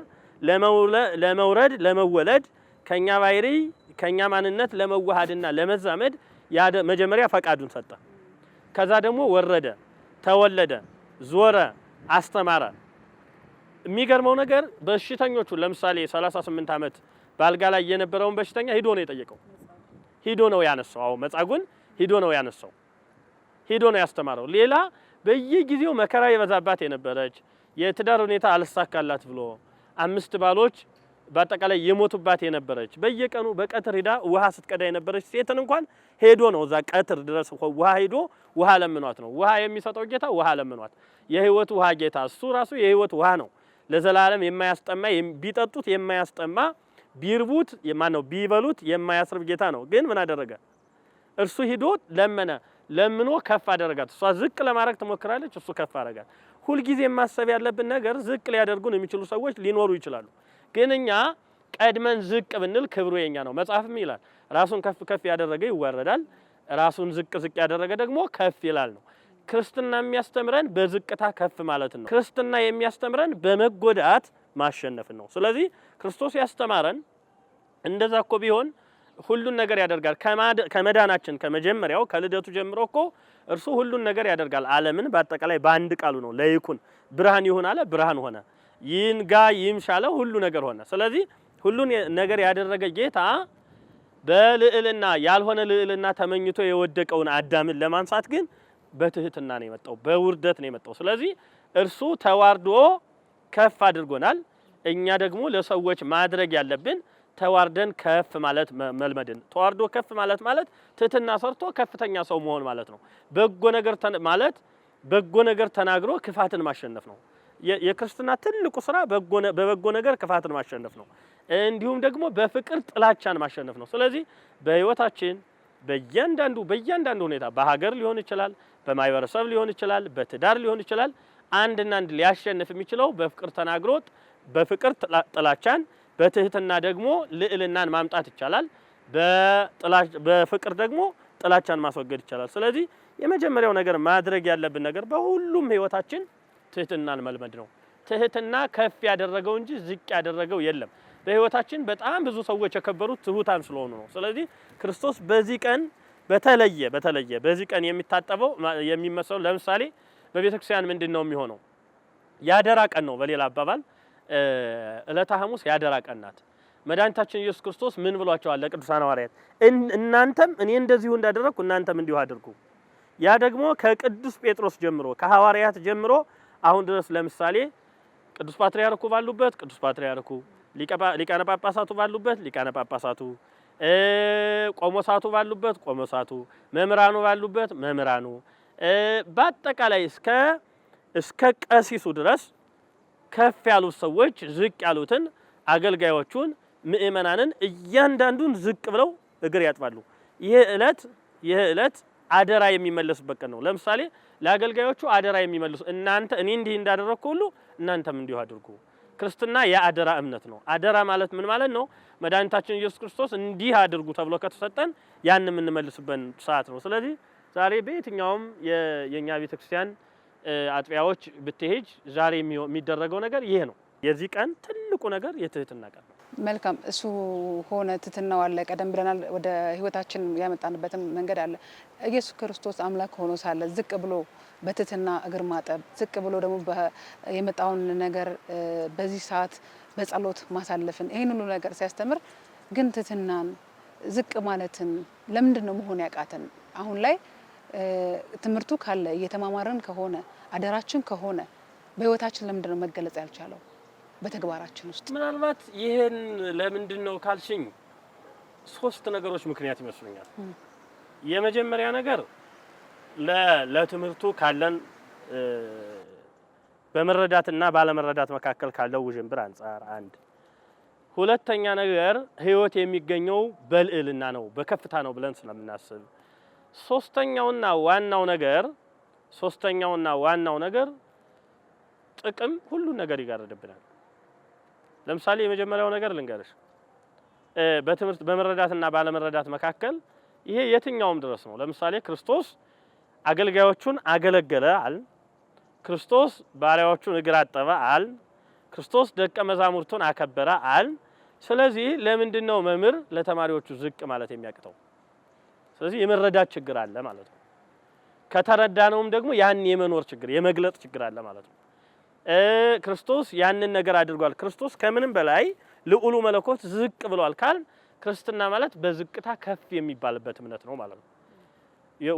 ለመውረድ፣ ለመወለድ ከኛ ባይሪ ከኛ ማንነት ለመዋሃድና ለመዛመድ መጀመሪያ ፈቃዱን ሰጠ። ከዛ ደግሞ ወረደ፣ ተወለደ፣ ዞረ፣ አስተማረ። የሚገርመው ነገር በሽተኞቹ ለምሳሌ 38 ዓመት ባልጋ ላይ የነበረውን በሽተኛ ሂዶ ነው የጠየቀው፣ ሂዶ ነው ያነሳው። አዎ መጻጉዕን ሂዶ ነው ያነሳው፣ ሂዶ ነው ያስተማረው። ሌላ በየጊዜው መከራ የበዛባት የነበረች የትዳር ሁኔታ አልሳካላት ብሎ 5 ባሎች በአጠቃላይ የሞቱባት የነበረች በየቀኑ በቀትር ሄዳ ውሃ ስትቀዳ የነበረች ሴትን እንኳን ሄዶ ነው እዛ ቀትር ድረስ ውሃ ሄዶ ውሃ ለምኗት ነው። ውሃ የሚሰጠው ጌታ ውሃ ለምኗት፣ የህይወት ውሃ ጌታ እሱ ራሱ የህይወት ውሃ ነው። ለዘላለም የማያስጠማ ቢጠጡት የማያስጠማ ቢርቡት ማነው ቢበሉት የማያስርብ ጌታ ነው። ግን ምን አደረገ? እርሱ ሂዶ ለምኖ ከፍ አደረጋት። እሷ ዝቅ ለማድረግ ትሞክራለች፣ እሱ ከፍ አደረጋት። ሁልጊዜ ማሰብ ያለብን ነገር ዝቅ ሊያደርጉን የሚችሉ ሰዎች ሊኖሩ ይችላሉ። ግን እኛ ቀድመን ዝቅ ብንል ክብሩ የኛ ነው። መጽሐፍም ይላል ራሱን ከፍ ከፍ ያደረገ ይዋረዳል፣ ራሱን ዝቅ ዝቅ ያደረገ ደግሞ ከፍ ይላል ነው። ክርስትና የሚያስተምረን በዝቅታ ከፍ ማለት ነው። ክርስትና የሚያስተምረን በመጎዳት ማሸነፍን ነው። ስለዚህ ክርስቶስ ያስተማረን እንደዛ እኮ ቢሆን ሁሉን ነገር ያደርጋል። ከመዳናችን ከመጀመሪያው ከልደቱ ጀምሮ እኮ እርሱ ሁሉን ነገር ያደርጋል። ዓለምን በአጠቃላይ በአንድ ቃሉ ነው ለይኩን ብርሃን ይሁን አለ፣ ብርሃን ሆነ። ይንጋ ይምሻለ፣ ሁሉ ነገር ሆነ። ስለዚህ ሁሉን ነገር ያደረገ ጌታ በልዕልና ያልሆነ ልዕልና ተመኝቶ የወደቀውን አዳምን ለማንሳት ግን በትህትና ነው የመጣው፣ በውርደት ነው የመጣው። ስለዚህ እርሱ ተዋርዶ ከፍ አድርጎናል። እኛ ደግሞ ለሰዎች ማድረግ ያለብን ተዋርደን ከፍ ማለት መልመድን። ተዋርዶ ከፍ ማለት ትህትና ሰርቶ ከፍተኛ ሰው መሆን ማለት ነው። በጎ ነገር ተናግሮ ክፋትን ማሸነፍ ነው። የክርስትና ትልቁ ስራ በበጎ ነገር ክፋትን ማሸነፍ ነው። እንዲሁም ደግሞ በፍቅር ጥላቻን ማሸነፍ ነው። ስለዚህ በህይወታችን በእያንዳንዱ ሁኔታ በሀገር ሊሆን ይችላል፣ በማይበረሰብ ሊሆን ይችላል፣ በትዳር ሊሆን ይችላል፣ አንድና አንድ ሊያሸንፍ የሚችለው በፍቅር ተናግሮት በፍቅር ጥላቻን በትህትና ደግሞ ልዕልናን ማምጣት ይቻላል። በፍቅር ደግሞ ጥላቻን ማስወገድ ይቻላል። ስለዚህ የመጀመሪያው ነገር ማድረግ ያለብን ነገር በሁሉም ህይወታችን ትህትናን መልመድ ነው። ትህትና ከፍ ያደረገው እንጂ ዝቅ ያደረገው የለም። በህይወታችን በጣም ብዙ ሰዎች የከበሩት ትሁታን ስለሆኑ ነው። ስለዚህ ክርስቶስ በዚህ ቀን በተለየ በዚህ ቀን የሚታጠበው የሚመሰለው ለምሳሌ በቤተክርስቲያን ምንድነው የሚሆነው? ያደራ ቀን ነው። በሌላ አባባል ዕለተ ሐሙስ ያደራ ቀን ናት። መድኃኒታችን ኢየሱስ ክርስቶስ ምን ብሏቸዋል ለቅዱሳን ሐዋርያት? እናንተም እኔ እንደዚሁ እንዳደረኩ እናንተም እንዲሁ አድርጉ። ያ ደግሞ ከቅዱስ ጴጥሮስ ጀምሮ ከሐዋርያት ጀምሮ አሁን ድረስ ለምሳሌ ቅዱስ ፓትርያርኩ ባሉበት ቅዱስ ፓትርያርኩ፣ ሊቃነ ጳጳሳቱ ባሉበት ሊቃነ ጳጳሳቱ፣ ቆሞሳቱ ባሉበት ቆሞሳቱ፣ መምህራኑ ባሉበት መምህራኑ፣ በአጠቃላይ እስከ ቀሲሱ ድረስ ከፍ ያሉት ሰዎች ዝቅ ያሉትን አገልጋዮቹን ምእመናንን እያንዳንዱን ዝቅ ብለው እግር ያጥባሉ። ይሄ ዕለት አደራ የሚመለስበት ቀን ነው። ለምሳሌ ለአገልጋዮቹ አደራ የሚመልሱ እናንተ እኔ እንዲህ እንዳደረኩ ሁሉ እናንተም እንዲሁ አድርጉ። ክርስትና የአደራ እምነት ነው። አደራ ማለት ምን ማለት ነው? መድኃኒታችን ኢየሱስ ክርስቶስ እንዲህ አድርጉ ተብሎ ከተሰጠን ያን የምንመልስበት ሰዓት ነው። ስለዚህ ዛሬ በየትኛውም የኛ ቤተክርስቲያን አጥቢያዎች ብትሄጅ ዛሬ የሚደረገው ነገር ይሄ ነው። የዚህ ቀን ትልቁ ነገር የትህትና ቀን ነው። መልካም፣ እሱ ሆነ ትህትናው አለ። ቀደም ብለናል። ወደ ህይወታችን ያመጣንበትም መንገድ አለ። ኢየሱስ ክርስቶስ አምላክ ሆኖ ሳለ ዝቅ ብሎ በትህትና እግር ማጠብ፣ ዝቅ ብሎ ደግሞ የመጣውን ነገር በዚህ ሰዓት በጸሎት ማሳለፍን፣ ይህን ሁሉ ነገር ሲያስተምር ግን ትህትናን ዝቅ ማለትን ለምንድን ነው መሆን ያቃተን? አሁን ላይ ትምህርቱ ካለ እየተማማረን ከሆነ አደራችን ከሆነ በህይወታችን ለምንድን ነው መገለጽ ያልቻለው በተግባራችን ውስጥ? ምናልባት ይሄን ለምንድን ነው ካልሽኝ 3 ነገሮች ምክንያት ይመስሉኛል። የመጀመሪያ ነገር ለትምህርቱ ካለን በመረዳትና ባለመረዳት መካከል ካለው ውዥንብር አንፃር አንድ። ሁለተኛ ነገር ህይወት የሚገኘው በልዕልና ነው በከፍታ ነው ብለን ስለምናስብ። ሶስተኛውና ዋናው ነገር ጥቅም ሁሉ ነገር ይጋርድብናል። ለምሳሌ የመጀመሪያው ነገር ልንገርሽ፣ በትምህርት በመረዳትና ባለመረዳት መካከል ይሄ የትኛውም ድረስ ነው። ለምሳሌ ክርስቶስ አገልጋዮቹን አገለገለ አል፣ ክርስቶስ ባሪያዎቹን እግር አጠበ አል፣ ክርስቶስ ደቀ መዛሙርቱን አከበረ አል። ስለዚህ ለምንድነው መምህር ለተማሪዎቹ ዝቅ ማለት የሚያቅተው? ስለዚህ የመረዳት ችግር አለ ማለት ነው። ከተረዳነውም ደግሞ ያን የመኖር ችግር የመግለጽ ችግር አለ ማለት ነው። ክርስቶስ ያንን ነገር አድርጓል። ክርስቶስ ከምንም በላይ ልዑሉ መለኮት ዝቅ ብሏል ካል ክርስትና ማለት በዝቅታ ከፍ የሚባልበት እምነት ነው ማለት ነው።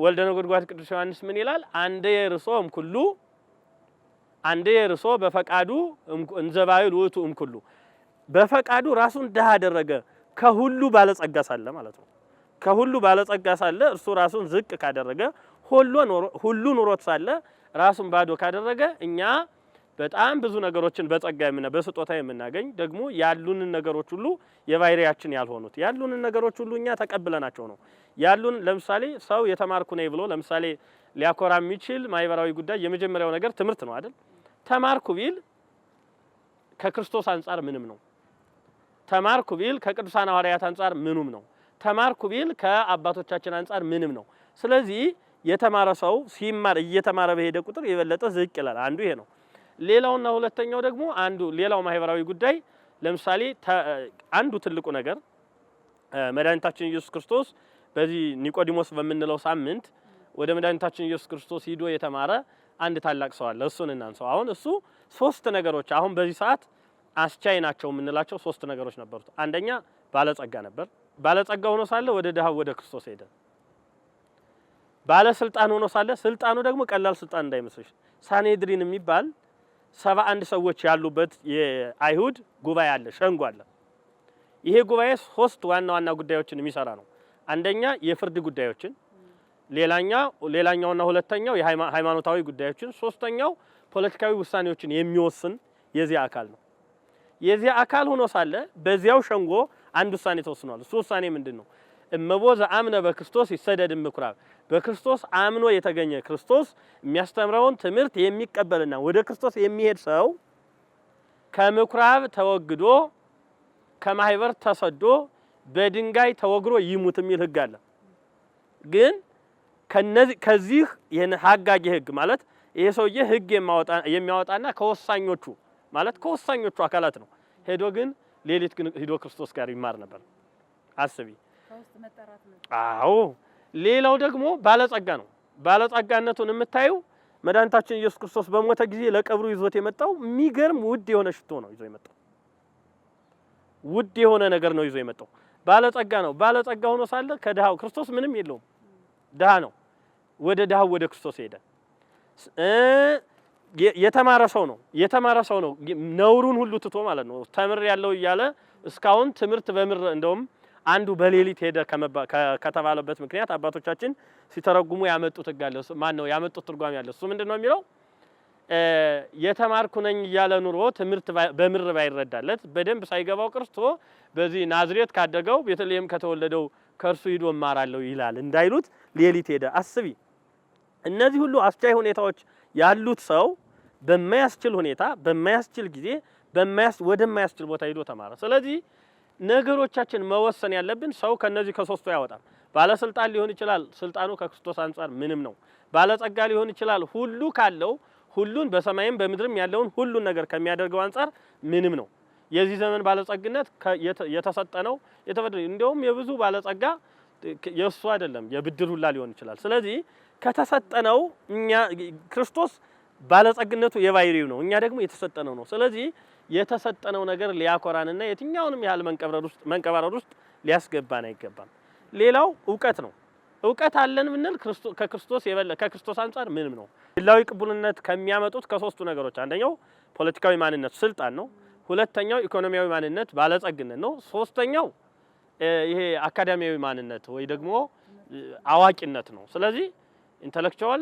ወልደ ነጎድጓድ ቅዱስ ዮሐንስ ምን ይላል? አንደ የርሶም ኩሉ አንደ የርሶ በፈቃዱ እንዘባይል ውእቱ እምኩሉ። በፈቃዱ ራሱን ድሃ አደረገ ከሁሉ ባለጸጋ ሳለ ማለት ነው። ከሁሉ ባለጸጋ ሳለ እርሱ ራሱን ዝቅ ካደረገ ሁሉ ኑሮት ሳለ ራሱን ባዶ ካደረገ እኛ በጣም ብዙ ነገሮችን በጸጋ በስጦታ የምናገኝ ደግሞ ያሉንን ነገሮች ሁሉ የባህሪያችን ያልሆኑት ያሉንን ነገሮች ሁሉ እኛ ተቀብለናቸው ነው ያሉን። ለምሳሌ ሰው የተማርኩ ነኝ ብሎ ለምሳሌ ሊያኮራ የሚችል ማህበራዊ ጉዳይ የመጀመሪያው ነገር ትምህርት ነው አይደል? ተማርኩ ቢል ከክርስቶስ አንፃር ምንም ነው። ተማርኩ ቢል ከቅዱሳን ሐዋርያት አንፃር ምንም ነው። ተማርኩ ቢል ከአባቶቻችን አንፃር ምንም ነው። ስለዚህ የተማረ ሰው ሲማር እየተማረ በሄደ ቁጥር የበለጠ ዝቅ ይላል። አንዱ ይሄ ነው። ሌላውና ሁለተኛው ደግሞ ሌላው ማህበራዊ ጉዳይ ለምሳሌ አንዱ ትልቁ ነገር መድኃኒታችን ኢየሱስ ክርስቶስ በዚህ ኒቆዲሞስ በምንለው ሳምንት ወደ መድኃኒታችን ኢየሱስ ክርስቶስ ሂዶ የተማረ አንድ ታላቅ ሰው አለ። እሱን እናንሳው። አሁን እሱ ሶስት ነገሮች አሁን በዚህ ሰዓት አስቻይ ናቸው የምንላቸው ሶስት ነገሮች ነበሩት። አንደኛ ባለጸጋ ነበር። ባለጸጋ ሆኖ ሳለ ወደ ድሃው ወደ ክርስቶስ ሄደ። ባለስልጣን ሆኖ ሳለ ስልጣኑ ደግሞ ቀላል ስልጣን እንዳይመስልሽ ሳኔድሪን የሚባል 71 ሰዎች ያሉበት የአይሁድ ጉባኤ አለ፣ ሸንጎ አለ። ይሄ ጉባኤ ሶስት ዋና ዋና ጉዳዮችን የሚሰራ ነው። አንደኛ የፍርድ ጉዳዮችን፣ ሌላኛውና ሁለተኛው የሃይማኖታዊ ጉዳዮችን፣ ሶስተኛው ፖለቲካዊ ውሳኔዎችን የሚወስን የዚያ አካል ነው። የዚያ አካል ሆኖ ሳለ በዚያው ሸንጎ አንድ ውሳኔ ተወስኗል። እሱ ውሳኔ ምንድነው? እመቦ ዘአምነ በክርስቶስ ይሰደድ ምኩራብ። በክርስቶስ አምኖ የተገኘ ክርስቶስ የሚያስተምረውን ትምህርት የሚቀበልና ወደ ክርስቶስ የሚሄድ ሰው ከምኩራብ ተወግዶ ከማህበር ተሰዶ በድንጋይ ተወግሮ ይሙት የሚል ህግ አለ። ግን ከዚህ የሐጋጌ ህግ ማለት ይሄ ሰውዬ ህግ የሚያወጣና ከወሳኞቹ ማለት ከወሳኞቹ አካላት ነው። ሄዶ ግን ሌሊት ግን ሄዶ ክርስቶስ ጋር ይማር ነበር። አስቢ። አዎ። ሌላው ደግሞ ባለጸጋ ነው። ባለጸጋነቱን የምታዩ መድኃኒታችን ኢየሱስ ክርስቶስ በሞተ ጊዜ ለቀብሩ ይዞት የመጣው የሚገርም ውድ የሆነ ሽቶ ነው ይዞ የመጣው። ውድ የሆነ ነገር ነው ይዞ የመጣው። ባለጸጋ ነው። ባለጸጋ ሆኖ ሳለ ከድሃው ክርስቶስ ምንም የለውም፣ ድሃ ነው። ወደ ድሃው ወደ ክርስቶስ ሄደ። የተማረ ሰው ነው። ነውሩን ሁሉ ትቶ ማለት ነው። ተምር ያለው እያለ እስካሁን ትምህርት በምር እንደውም አንዱ በሌሊት ሄደ ከተባለበት ምክንያት አባቶቻችን ሲተረጉሙ ያመጡት ጋለ ማን ነው ያመጡት ትርጓሜ ያለ እሱ ምንድነው የሚለው? የተማርኩ ነኝ እያለ ኑሮ ትምህርት በምር ባይረዳለት በደንብ ሳይገባው ቀርቶ በዚህ ናዝሬት ካደገው ቤተልሔም ከተወለደው ከርሱ ሂዶ እማራለሁ ይላል እንዳይሉት ሌሊት ሄደ። አስቢ። እነዚህ ሁሉ አስቻይ ሁኔታዎች ያሉት ሰው በማያስችል ሁኔታ በማያስችል ጊዜ ወደማያስችል ቦታ ሂዶ ተማረ። ስለዚህ ነገሮቻችን መወሰን ያለብን ሰው ከነዚህ ከሶስቱ ያወጣል። ባለስልጣን ሊሆን ይችላል፣ ስልጣኑ ከክርስቶስ አንፃር ምንም ነው። ባለጸጋ ሊሆን ይችላል፣ ሁሉ ካለው ሁሉን በሰማይም በምድርም ያለውን ሁሉን ነገር ከሚያደርገው አንፃር ምንም ነው። የዚህ ዘመን ባለጸግነት የተሰጠነው እንደውም የብዙ ባለጸጋ የሱ አይደለም የብድር ሁላ ሊሆን ይችላል። ስለዚህ ከተሰጠነው እኛ ክርስቶስ ባለጸግነቱ የባህሪው ነው፣ እኛ ደግሞ የተሰጠነው ነው። ስለዚህ የተሰጠነው ነገር ሊያኮራንና የትኛውንም ያህል መንቀባረር ውስጥ ሊያስገባን አይገባም። ሌላው ዕውቀት ነው። ዕውቀት አለን ብንል ከክርስቶስ አንፃር ምንም ነው። ግላዊ ቅቡልነት ከሚያመጡት ከሶስቱ ነገሮች አንደኛው ፖለቲካዊ ማንነት ስልጣን ነው። ሁለተኛው ኢኮኖሚያዊ ማንነት ባለጸግነት ነው። ሶስተኛው ይሄ አካዳሚያዊ ማንነት ወይ ደግሞ አዋቂነት ነው። ስለዚህ ኢንተሌክቹዋል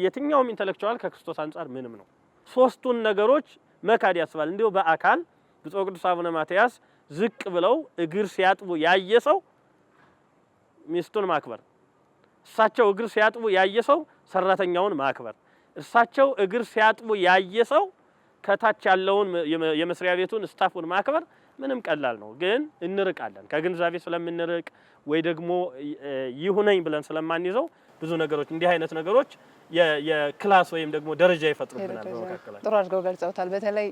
የትኛውም ኢንተሌክቹዋል ከክርስቶስ አንፃር ምንም ነው። ሶስቱን ነገሮች መካድ ያስባል። እንዲሁ በአካል ብፁዕ ቅዱስ አቡነ ማትያስ ዝቅ ብለው እግር ሲያጥቡ ያየ ሰው ሚስቱን ማክበር፣ እሳቸው እግር ሲያጥቡ ያየ ሰው ሰራተኛውን ማክበር፣ እሳቸው እግር ሲያጥቡ ያየ ሰው ከታች ያለውን የመስሪያ ቤቱን ስታፉን ማክበር ምንም ቀላል ነው። ግን እንርቃለን ከግንዛቤ ስለምንርቅ ወይ ደግሞ ይሁነኝ ብለን ስለማንይዘው ብዙ ነገሮች እንዲህ አይነት ነገሮች የክላስ ወይም ደግሞ ደረጃ ይፈጥሩብናል በመካከላችን። ጥሩ አድርገው ገልጸውታል። በተለይ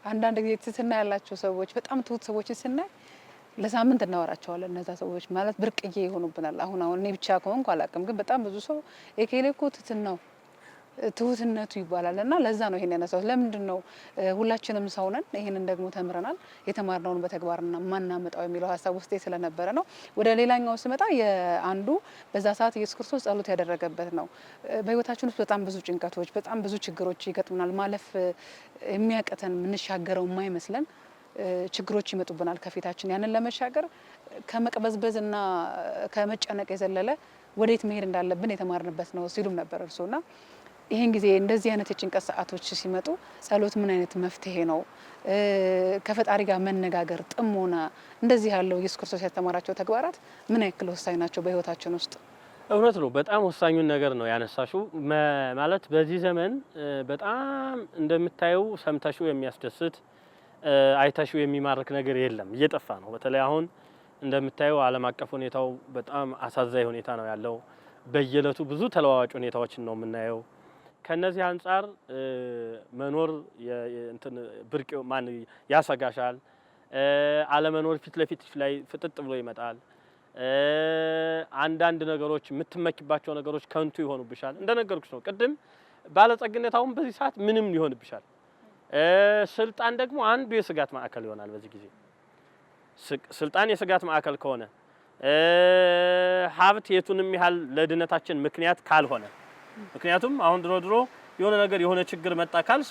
አንዳንድ ጊዜ ትህትና ያላቸው ሰዎች በጣም ትሁት ሰዎችን ስናይ ለሳምንት እናወራቸዋለን። እነዛ ሰዎች ማለት ብርቅዬ ይሆኑብናል። አሁን እኔ ብቻ ከሆንኩ አላውቅም፣ ግን በጣም ብዙ ሰው ኤኬሌ እኮ ትሁትነቱ ይባላል እና ለዛ ነው ይሄን ያነሳሁት። ለምንድን ነው ሁላችንም ሰው ነን፣ ይሄንን ደግሞ ተምረናል፣ የተማርነውን በተግባርና ማናመጣው የሚለው ሀሳብ ውስጤ ስለነበረ ነው። ወደ ሌላኛው ስመጣ የአንዱ በዛ ሰዓት ኢየሱስ ክርስቶስ ጸሎት ያደረገበት ነው። በህይወታችን ውስጥ በጣም ብዙ ጭንቀቶች፣ በጣም ብዙ ችግሮች ይገጥሙናል። ማለፍ የሚያቀተን የምንሻገረው የማይመስለን ችግሮች ይመጡብናል ከፊታችን። ያንን ለመሻገር ከመቅበዝበዝና ከመጨነቅ የዘለለ ወዴት መሄድ እንዳለብን የተማርንበት ነው ሲሉም ነበር እርሶና ይሄን ጊዜ እንደዚህ አይነት የጭንቀት ሰዓቶች ሲመጡ ጸሎት ምን አይነት መፍትሄ ነው? ከፈጣሪ ጋር መነጋገር፣ ጥሞና፣ እንደዚህ ያለው ኢየሱስ ክርስቶስ ያስተማራቸው ተግባራት ምን ያክል ወሳኝ ናቸው በህይወታችን ውስጥ? እውነት ነው። በጣም ወሳኙን ነገር ነው ያነሳሽው። ማለት በዚህ ዘመን በጣም እንደምታየው ሰምተሽው የሚያስደስት አይተሽው የሚማርክ ነገር የለም፣ እየጠፋ ነው። በተለይ አሁን እንደምታየው ዓለም አቀፍ ሁኔታው በጣም አሳዛኝ ሁኔታ ነው ያለው። በየዕለቱ ብዙ ተለዋዋጭ ሁኔታዎችን ነው የምናየው። ከነዚህ አንጻር መኖር እንትን ብርቅ ማን ያሰጋሻል። አለመኖር ፊት ለፊት ላይ ፍጥጥ ብሎ ይመጣል። አንዳንድ ነገሮች የምትመኪባቸው ነገሮች ከንቱ ይሆኑብሻል። እንደነገርኩሽ ነው ቅድም ባለጸግነት አሁን በዚህ ሰዓት ምንም ይሆንብሻል። ስልጣን ደግሞ አንዱ የስጋት ማዕከል ይሆናል። በዚህ ጊዜ ስልጣን የስጋት ማዕከል ከሆነ ሀብት የቱንም ያህል ለድነታችን ምክንያት ካልሆነ ምክንያቱም አሁን ድሮ የሆነ ነገር የሆነ ችግር መጣ ካልሽ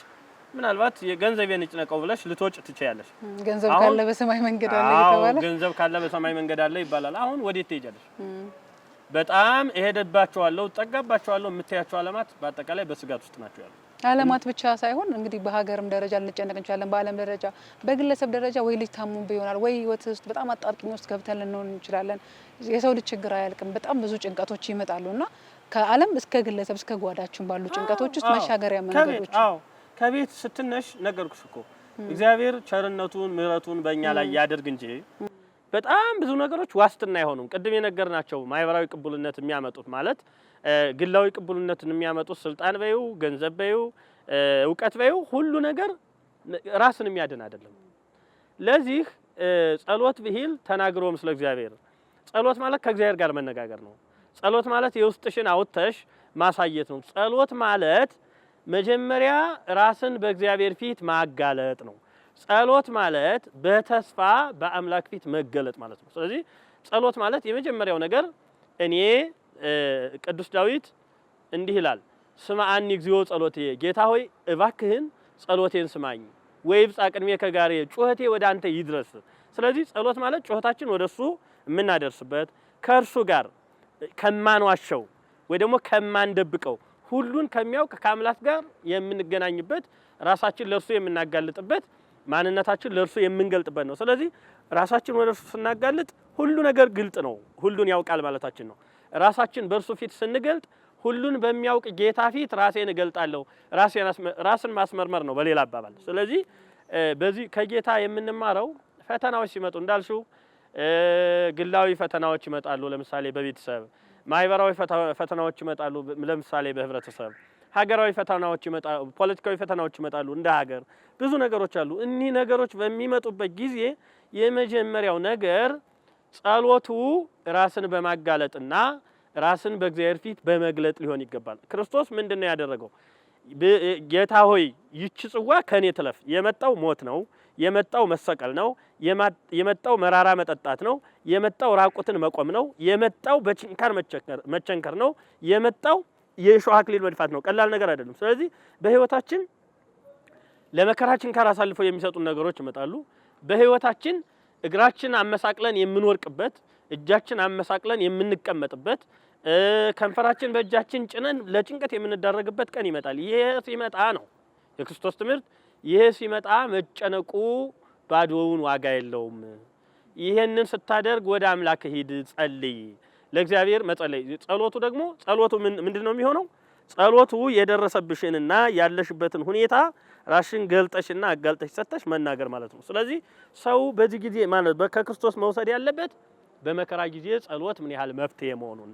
ምናልባት የገንዘቤን እጭነቀው ብለሽ ልትወጭ ትችያለሽ። ገንዘብ ካለ በሰማይ መንገድ አለ ይባላል። ገንዘብ ካለ በሰማይ መንገድ አለ ይባላል። አሁን ወዴት ትሄጃለሽ? በጣም እሄደባቸዋለሁ ጠጋባቸዋለሁ የምትያቸው ዓለማት በአጠቃላይ በስጋት ውስጥ ናቸው ያሉት። ዓለማት ብቻ ሳይሆን እንግዲህ በሀገርም ደረጃ ልንጨነቅ እንችላለን። በዓለም ደረጃ በግለሰብ ደረጃ ወይ ልጅ ታሙብን ይሆናል ወይ ህይወት ውስጥ በጣም አጣብቂኝ ውስጥ ገብተን ልንሆን እንችላለን። የሰው ልጅ ችግር አያልቅም። በጣም ብዙ ጭንቀቶች ይመጣሉና ከዓለም እስከ ግለሰብ እስከ ጓዳችን ባሉ ጭንቀቶች ውስጥ መሻገሪያ መንገዶች ከቤት ስትነሽ ነገርኩሽ እኮ እግዚአብሔር ቸርነቱን ምሕረቱን በእኛ ላይ ያደርግ እንጂ በጣም ብዙ ነገሮች ዋስትና አይሆኑም። ቅድም የነገርናቸው ማህበራዊ ቅቡልነት የሚያመጡት ማለት ግላዊ ቅቡልነትን የሚያመጡት ስልጣን በዩ ገንዘብ በዩ እውቀት በዩ ሁሉ ነገር ራስን የሚያድን አይደለም። ለዚህ ጸሎት ብሂል ተናግሮ ምስለ እግዚአብሔር ጸሎት ማለት ከእግዚአብሔር ጋር መነጋገር ነው። ጸሎት ማለት የውስጥሽን አውጥተሽ ማሳየት ነው። ጸሎት ማለት መጀመሪያ ራስን በእግዚአብሔር ፊት ማጋለጥ ነው። ጸሎት ማለት በተስፋ በአምላክ ፊት መገለጥ ማለት ነው። ስለዚህ ጸሎት ማለት የመጀመሪያው ነገር እኔ ቅዱስ ዳዊት እንዲህ ይላል፣ ስማዓኒ እግዚኦ ጸሎቴ፣ ጌታ ሆይ እባክህን ጸሎቴን ስማኝ፣ ወይብጻ ቅድሜከ ጋሬ፣ ጩኸቴ ወደ አንተ ይድረስ። ስለዚህ ጸሎት ማለት ጩኸታችን ወደሱ የምናደርስበት ከእርሱ ጋር ከማንዋሸው ወይ ደግሞ ከማንደብቀው ሁሉን ከሚያውቅ ከአምላክ ጋር የምንገናኝበት ራሳችን ለእርሱ የምናጋልጥበት ማንነታችን ለእርሱ የምንገልጥበት ነው። ስለዚህ ራሳችን ወደ እርሱ ስናጋልጥ ሁሉ ነገር ግልጥ ነው፣ ሁሉን ያውቃል ማለታችን ነው። ራሳችን በእርሱ ፊት ስንገልጥ ሁሉን በሚያውቅ ጌታ ፊት ራሴን እገልጣለሁ፣ ራስን ማስመርመር ነው በሌላ አባባል። ስለዚህ በዚህ ከጌታ የምንማረው ፈተናዎች ሲመጡ እንዳልሽው ግላዊ ፈተናዎች ይመጣሉ፣ ለምሳሌ በቤተሰብ ማህበራዊ ፈተናዎች ይመጣሉ፣ ለምሳሌ በህብረተሰብ ሀገራዊ ፈተናዎች ይመጣሉ፣ ፖለቲካዊ ፈተናዎች ይመጣሉ። እንደ ሀገር ብዙ ነገሮች አሉ። እኚህ ነገሮች በሚመጡበት ጊዜ የመጀመሪያው ነገር ጸሎቱ ራስን በማጋለጥና ራስን በእግዚአብሔር ፊት በመግለጥ ሊሆን ይገባል። ክርስቶስ ምንድነው ያደረገው? ጌታ ሆይ ይህች ጽዋ ከኔ ትለፍ። የመጣው ሞት ነው፣ የመጣው መሰቀል ነው፣ የመጣው መራራ መጠጣት ነው፣ የመጣው ራቁትን መቆም ነው፣ የመጣው በችንካር መቸንከር ነው፣ የመጣው የእሾህ አክሊል መድፋት ነው። ቀላል ነገር አይደለም። ስለዚህ በህይወታችን ለመከራ ችንካር አሳልፈው የሚሰጡን ነገሮች ይመጣሉ። በህይወታችን እግራችን አመሳቅለን የምንወርቅበት፣ እጃችን አመሳቅለን የምንቀመጥበት፣ ከንፈራችን በእጃችን ጭነን ለጭንቀት የምንዳረግበት ቀን ይመጣል። ይሄ ሲመጣ ነው የክርስቶስ ትምህርት። ይሄ ሲመጣ መጨነቁ ባዶውን ዋጋ የለውም። ይሄንን ስታደርግ ወደ አምላክ ሂድ፣ ጸልይ፣ ለእግዚአብሔር መጸለይ። ጸሎቱ ደግሞ ጸሎቱ ምንድነው የሚሆነው? ጸሎቱ የደረሰብሽንና ያለሽበትን ሁኔታ ራስሽን ገልጠሽና አጋልጠሽ ሰጥተሽ መናገር ማለት ነው። ስለዚህ ሰው በዚህ ጊዜ ማለት ከክርስቶስ መውሰድ ያለበት በመከራ ጊዜ ጸሎት ምን ያህል መፍትሄ መሆኑን፣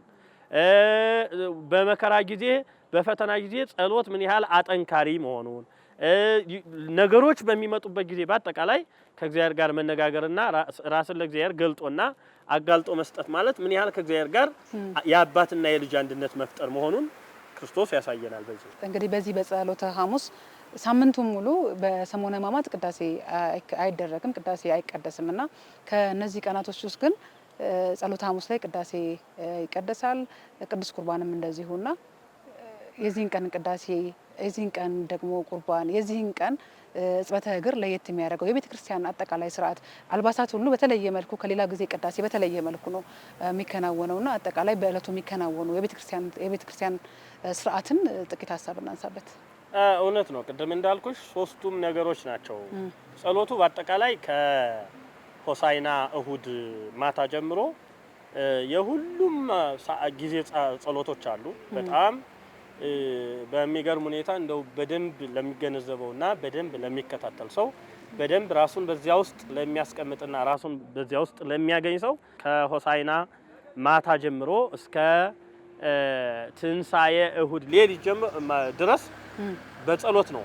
በመከራ ጊዜ በፈተና ጊዜ ጸሎት ምን ያህል አጠንካሪ መሆኑን፣ ነገሮች በሚመጡበት ጊዜ በአጠቃላይ ከእግዚአብሔር ጋር መነጋገርና ራስን ለእግዚአብሔር ገልጦና አጋልጦ መስጠት ማለት ምን ያህል ከእግዚአብሔር ጋር የአባትና የልጅ አንድነት መፍጠር መሆኑን ክርስቶስ ያሳየናል። በዚህ እንግዲህ በዚህ በጸሎተ ሐሙስ ሳምንቱን ሙሉ በሰሞነ ሕማማት ቅዳሴ አይደረግም፣ ቅዳሴ አይቀደስምና ከነዚህ ቀናቶች ውስጥ ግን ጸሎተ ሐሙስ ላይ ቅዳሴ ይቀደሳል፣ ቅዱስ ቁርባንም እንደዚሁና የዚህን ቀን ቅዳሴ የዚህን ቀን ደግሞ ቁርባን የዚህን ቀን እጽበተ እግር ለየት የሚያደርገው? የቤተክርስቲያን አጠቃላይ ስርዓት አልባሳት ሁሉ በተለየ መልኩ ከሌላ ጊዜ ቅዳሴ በተለየ መልኩ ነው የሚከናወነውና አጠቃላይ በእለቱ የሚከናወኑ የቤተክርስቲያን ስርዓትን ጥቂት ሀሳብ እናንሳበት። እውነት ነው። ቅድም እንዳልኩሽ ሶስቱም ነገሮች ናቸው። ጸሎቱ በአጠቃላይ ከሆሳዕና እሁድ ማታ ጀምሮ የሁሉም ጊዜ ጸሎቶች አሉ። በጣም በሚገርም ሁኔታ እንደው በደንብ ለሚገነዘበውና በደንብ ለሚከታተል ሰው በደንብ ራሱን በዚያ ውስጥ ለሚያስቀምጥና ራሱን በዚያ ውስጥ ለሚያገኝ ሰው ከሆሳዕና ማታ ጀምሮ እስከ ትንሳኤ እሁድ ሌሊት ድረስ በጸሎት ነው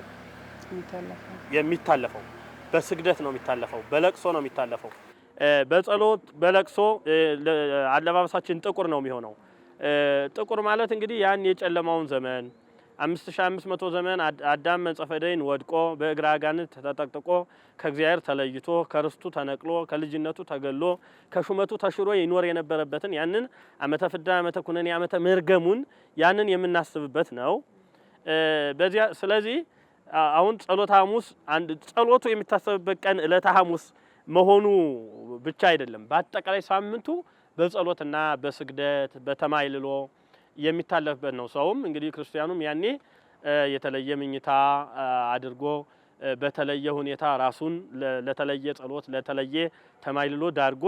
የሚታለፈው። በስግደት ነው የሚታለፈው። በለቅሶ ነው የሚታለፈው። በጸሎት በለቅሶ አለባበሳችን ጥቁር ነው የሚሆነው። ጥቁር ማለት እንግዲህ ያን የጨለማውን ዘመን 5500 ዘመን አዳም መንጸፈ ደይን ወድቆ በእግረ አጋንንት ተጠቅጥቆ ከእግዚአብሔር ተለይቶ ከርስቱ ተነቅሎ ከልጅነቱ ተገሎ ከሹመቱ ተሽሮ ይኖር የነበረበትን ያንን ዓመተ ፍዳ ዓመተ ኩነኔ ዓመተ መርገሙን ያንን የምናስብበት ነው። በዚያ ስለዚህ አሁን ጸሎተ ሐሙስ ጸሎቱ የሚታሰብበት ቀን ዕለተ ሐሙስ መሆኑ ብቻ አይደለም። በአጠቃላይ ሳምንቱ በጸሎትና በስግደት በተማይልሎ የሚታለፍበት ነው። ሰውም እንግዲህ ክርስቲያኑም ያኔ የተለየ ምኝታ አድርጎ በተለየ ሁኔታ ራሱን ለተለየ ጸሎት ለተለየ ተማይልሎ ዳርጎ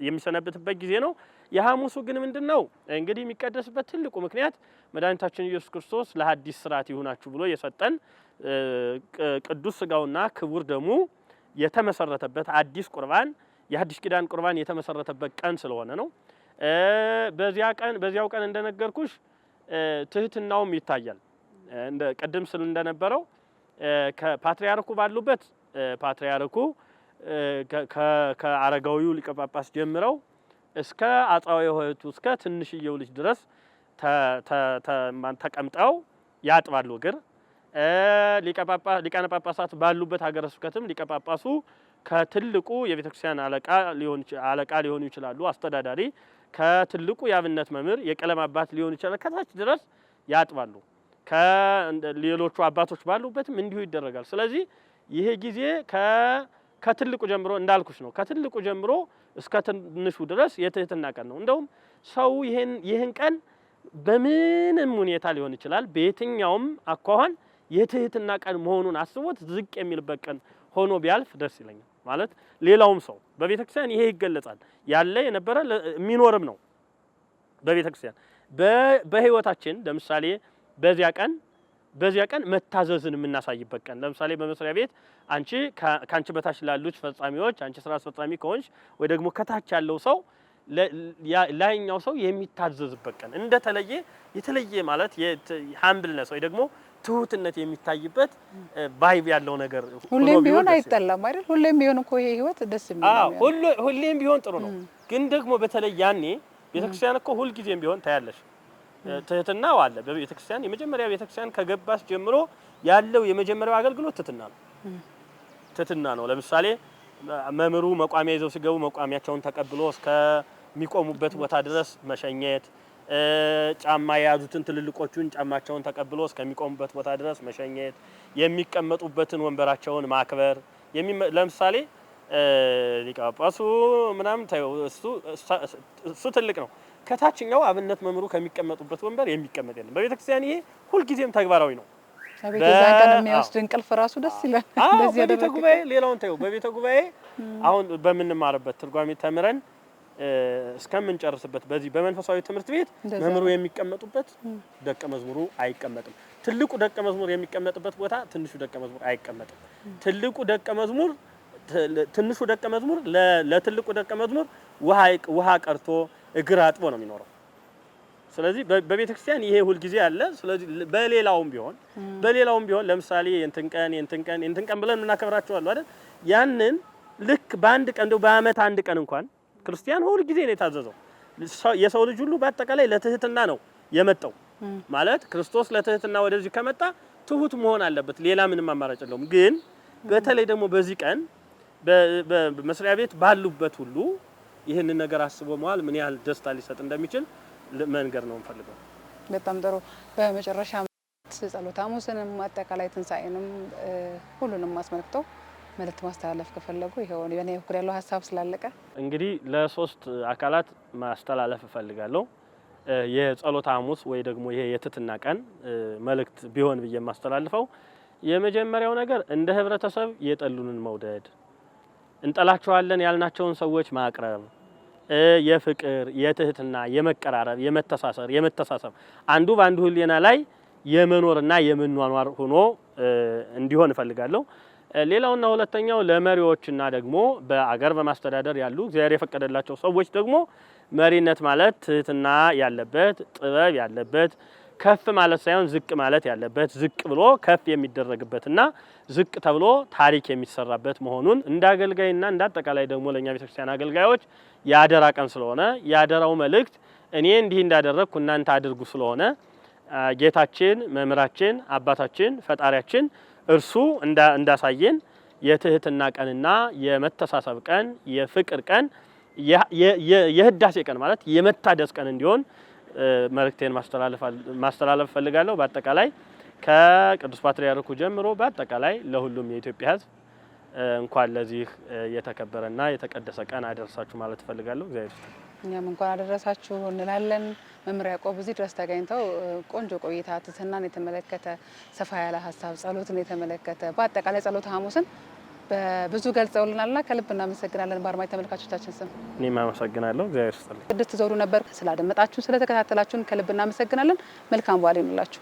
የሚሰነብትበት ጊዜ ነው። የሐሙሱ ግን ምንድነው እንግዲህ የሚቀደስበት ትልቁ ምክንያት መድኃኒታችን ኢየሱስ ክርስቶስ ለሐዲስ ሥርዓት ይሁናችሁ ብሎ የሰጠን ቅዱስ ሥጋውና ክቡር ደሙ የተመሰረተበት አዲስ ቁርባን የሐዲስ ኪዳን ቁርባን የተመሰረተበት ቀን ስለሆነ ነው። በዚያው ቀን እንደነገርኩሽ ትህትናውም ይታያል። እንደ ቅድም ስል እንደነበረው ከፓትርያርኩ ባሉበት ፓትርያርኩ ከአረጋዊው ሊቀ ጳጳስ ጀምረው እስከ አጻዊ ሆይቱ እስከ ትንሽዬው ልጅ ድረስ ተቀምጠው ያጥባሉ እግር። ሊቃነ ጳጳሳት ባሉበት ሀገረ ስብከትም ሊቀ ጳጳሱ ከትልቁ የቤተክርስቲያን አለቃ ሊሆኑ ይችላሉ፣ አስተዳዳሪ ከትልቁ የአብነት መምህር የቀለም አባት ሊሆኑ ይችላል፣ ከታች ድረስ ያጥባሉ። ከሌሎቹ አባቶች ባሉበትም እንዲሁ ይደረጋል። ስለዚህ ይሄ ጊዜ ከትልቁ ጀምሮ እንዳልኩሽ ነው። ከትልቁ ጀምሮ እስከ ትንሹ ድረስ የትህትና ቀን ነው። እንደውም ሰው ይህን ቀን በምንም ሁኔታ ሊሆን ይችላል በየትኛውም አኳኋን የትህትና ቀን መሆኑን አስቦት ዝቅ የሚልበት ቀን ሆኖ ቢያልፍ ደስ ይለኛል። ማለት ሌላውም ሰው በቤተክርስቲያን ይሄ ይገለጻል። ያለ የነበረ የሚኖርም ነው። በቤተክርስቲያን በህይወታችን ለምሳሌ በዚያ ቀን መታዘዝን የምናሳይበት ቀን። ለምሳሌ በመስሪያ ቤት አንቺ ካንቺ በታች ላሉት ፈጻሚዎች አንቺ ስራ አስፈጻሚ ከሆንሽ ወይ ደግሞ ከታች ያለው ሰው ላይኛው ሰው የሚታዘዝበት ቀን እንደተለየ የተለየ ማለት ሃምብልነስ ወይ ደግሞ ትሁትነት የሚታይበት ባይብ ያለው ነገር ሁሌም ቢሆን አይጠላም አይደል? ሁሌም ቢሆን እኮ ይሄ ህይወት ደስ የሚል ሁሌም ቢሆን ጥሩ ነው። ግን ደግሞ በተለይ ያኔ ቤተክርስቲያን እኮ ሁል ጊዜም ቢሆን ታያለሽ ትህትናው አለ። በቤተክርስቲያን የመጀመሪያ ቤተክርስቲያን ከገባስ ጀምሮ ያለው የመጀመሪያው አገልግሎት ትህትና ነው። ለምሳሌ መምህሩ መቋሚያ ይዘው ሲገቡ መቋሚያቸውን ተቀብሎ እስከሚቆሙበት ቦታ ድረስ መሸኘት፣ ጫማ የያዙትን ትልልቆቹን ጫማቸውን ተቀብሎ እስከሚቆሙበት ቦታ ድረስ መሸኘት፣ የሚቀመጡበትን ወንበራቸውን ማክበር። ለምሳሌ ሊቀ ጳጳሱ ምናምን እሱ ትልቅ ነው። ከታችኛው አብነት መምህሩ ከሚቀመጡበት ወንበር የሚቀመጥ የለም። በቤተክርስቲያን ይሄ ሁልጊዜም ተግባራዊ ነው። በቤተ ቀን የሚወስድ እንቅልፍ ራሱ ደስ ይላል። እንደዚህ በቤተ ጉባኤ ሌላውን ተይው። በቤተ ጉባኤ አሁን በምንማርበት ትርጓሜ ተምረን እስከምንጨርስበት በዚህ በመንፈሳዊ ትምህርት ቤት መምህሩ የሚቀመጡበት ደቀ መዝሙሩ አይቀመጥም። ትልቁ ደቀ መዝሙር የሚቀመጥበት ቦታ ትንሹ ደቀ መዝሙር አይቀመጥም። ትንሹ ደቀ መዝሙር ለትልቁ ደቀ መዝሙር ውሃ ቀርቶ እግር አጥቦ ነው የሚኖረው። ስለዚህ በቤተክርስቲያን ይሄ ሁሉ ጊዜ አለ። ስለዚህ በሌላውም ቢሆን ለምሳሌ የእንትን ቀን ብለን እናከብራቸዋለን አይደል? ያንን ልክ በአንድ ቀን እንደው በአመት አንድ ቀን እንኳን ክርስቲያን ሁሉ ጊዜ ነው የታዘዘው። የሰው ልጅ ሁሉ በአጠቃላይ ለትህትና ነው የመጣው። ማለት ክርስቶስ ለትህትና ወደዚህ ከመጣ ትሁት መሆን አለበት። ሌላ ምንም አማራጭ የለውም። ግን በተለይ ደግሞ በዚህ ቀን በመስሪያ ቤት ባሉበት ሁሉ ይህንን ነገር አስቦ መዋል ምን ያህል ደስታ ሊሰጥ እንደሚችል መንገር ነው እንፈልገው። በጣም ጥሩ። በመጨረሻ ጸሎተ ሐሙስንም አጠቃላይ ትንሳኤንም ሁሉንም አስመልክቶ መልእክት ማስተላለፍ ከፈለጉ ይሄው በእኔ በኩል ያለው ሀሳብ ስላለቀ እንግዲህ ለሶስት አካላት ማስተላለፍ እፈልጋለሁ። የጸሎተ ሐሙስ ወይ ደግሞ ይሄ የትህትና ቀን መልእክት ቢሆን ብዬ ማስተላልፈው የመጀመሪያው ነገር እንደ ህብረተሰብ የጠሉንን መውደድ፣ እንጠላቸዋለን ያልናቸውን ሰዎች ማቅረብ፣ የፍቅር፣ የትህትና፣ የመቀራረብ፣ የመተሳሰር፣ የመተሳሰብ አንዱ በአንዱ ህሊና ላይ የመኖርና የመኗኗር ሆኖ እንዲሆን እፈልጋለሁ። ሌላውና ሁለተኛው ለመሪዎችና ደግሞ በአገር በማስተዳደር ያሉ እግዚአብሔር የፈቀደላቸው ሰዎች ደግሞ መሪነት ማለት ትህትና ያለበት፣ ጥበብ ያለበት፣ ከፍ ማለት ሳይሆን ዝቅ ማለት ያለበት፣ ዝቅ ብሎ ከፍ የሚደረግበትና ዝቅ ተብሎ ታሪክ የሚሰራበት መሆኑን እንደ አገልጋይና እንደ አጠቃላይ ደግሞ ለኛ ቤተክርስቲያን አገልጋዮች ያደራ ቀን ስለሆነ ያደራው መልእክት እኔ እንዲህ እንዳደረግኩ እናንተ አድርጉ ስለሆነ ጌታችን መምህራችን አባታችን ፈጣሪያችን እርሱ እንዳሳየን የትህትና ቀንና የመተሳሰብ ቀን የፍቅር ቀን የህዳሴ ቀን ማለት የመታደስ ቀን እንዲሆን መልእክቴን ማስተላለፍ ፈልጋለሁ። በአጠቃላይ ከቅዱስ ፓትርያርኩ ጀምሮ በአጠቃላይ ለሁሉም የኢትዮጵያ ሕዝብ እንኳን ለዚህ የተከበረና የተቀደሰ ቀን አደረሳችሁ ማለት ፈልጋለሁ። እግዚአብሔር እኛም እንኳን አደረሳችሁ እንላለን። መምህር ያዕቆብ እዚህ ድረስ ተገኝተው ቆንጆ ቆይታ ትህትናን የተመለከተ ሰፋ ያለ ሀሳብ ጸሎትን የተመለከተ በአጠቃላይ ጸሎተ ሐሙስን በብዙ ገልጸውልናልና ከልብ እናመሰግናለን። በአድማጭ ተመልካቾቻችን ስም እኔም አመሰግናለሁ። እግዚአብሔር ይስጥልኝ። ቅድስት ዘውዱ ነበር። ስላደመጣችሁን ስለተከታተላችሁን ከልብ እናመሰግናለን። መልካም በዓል ይሁንላችሁ።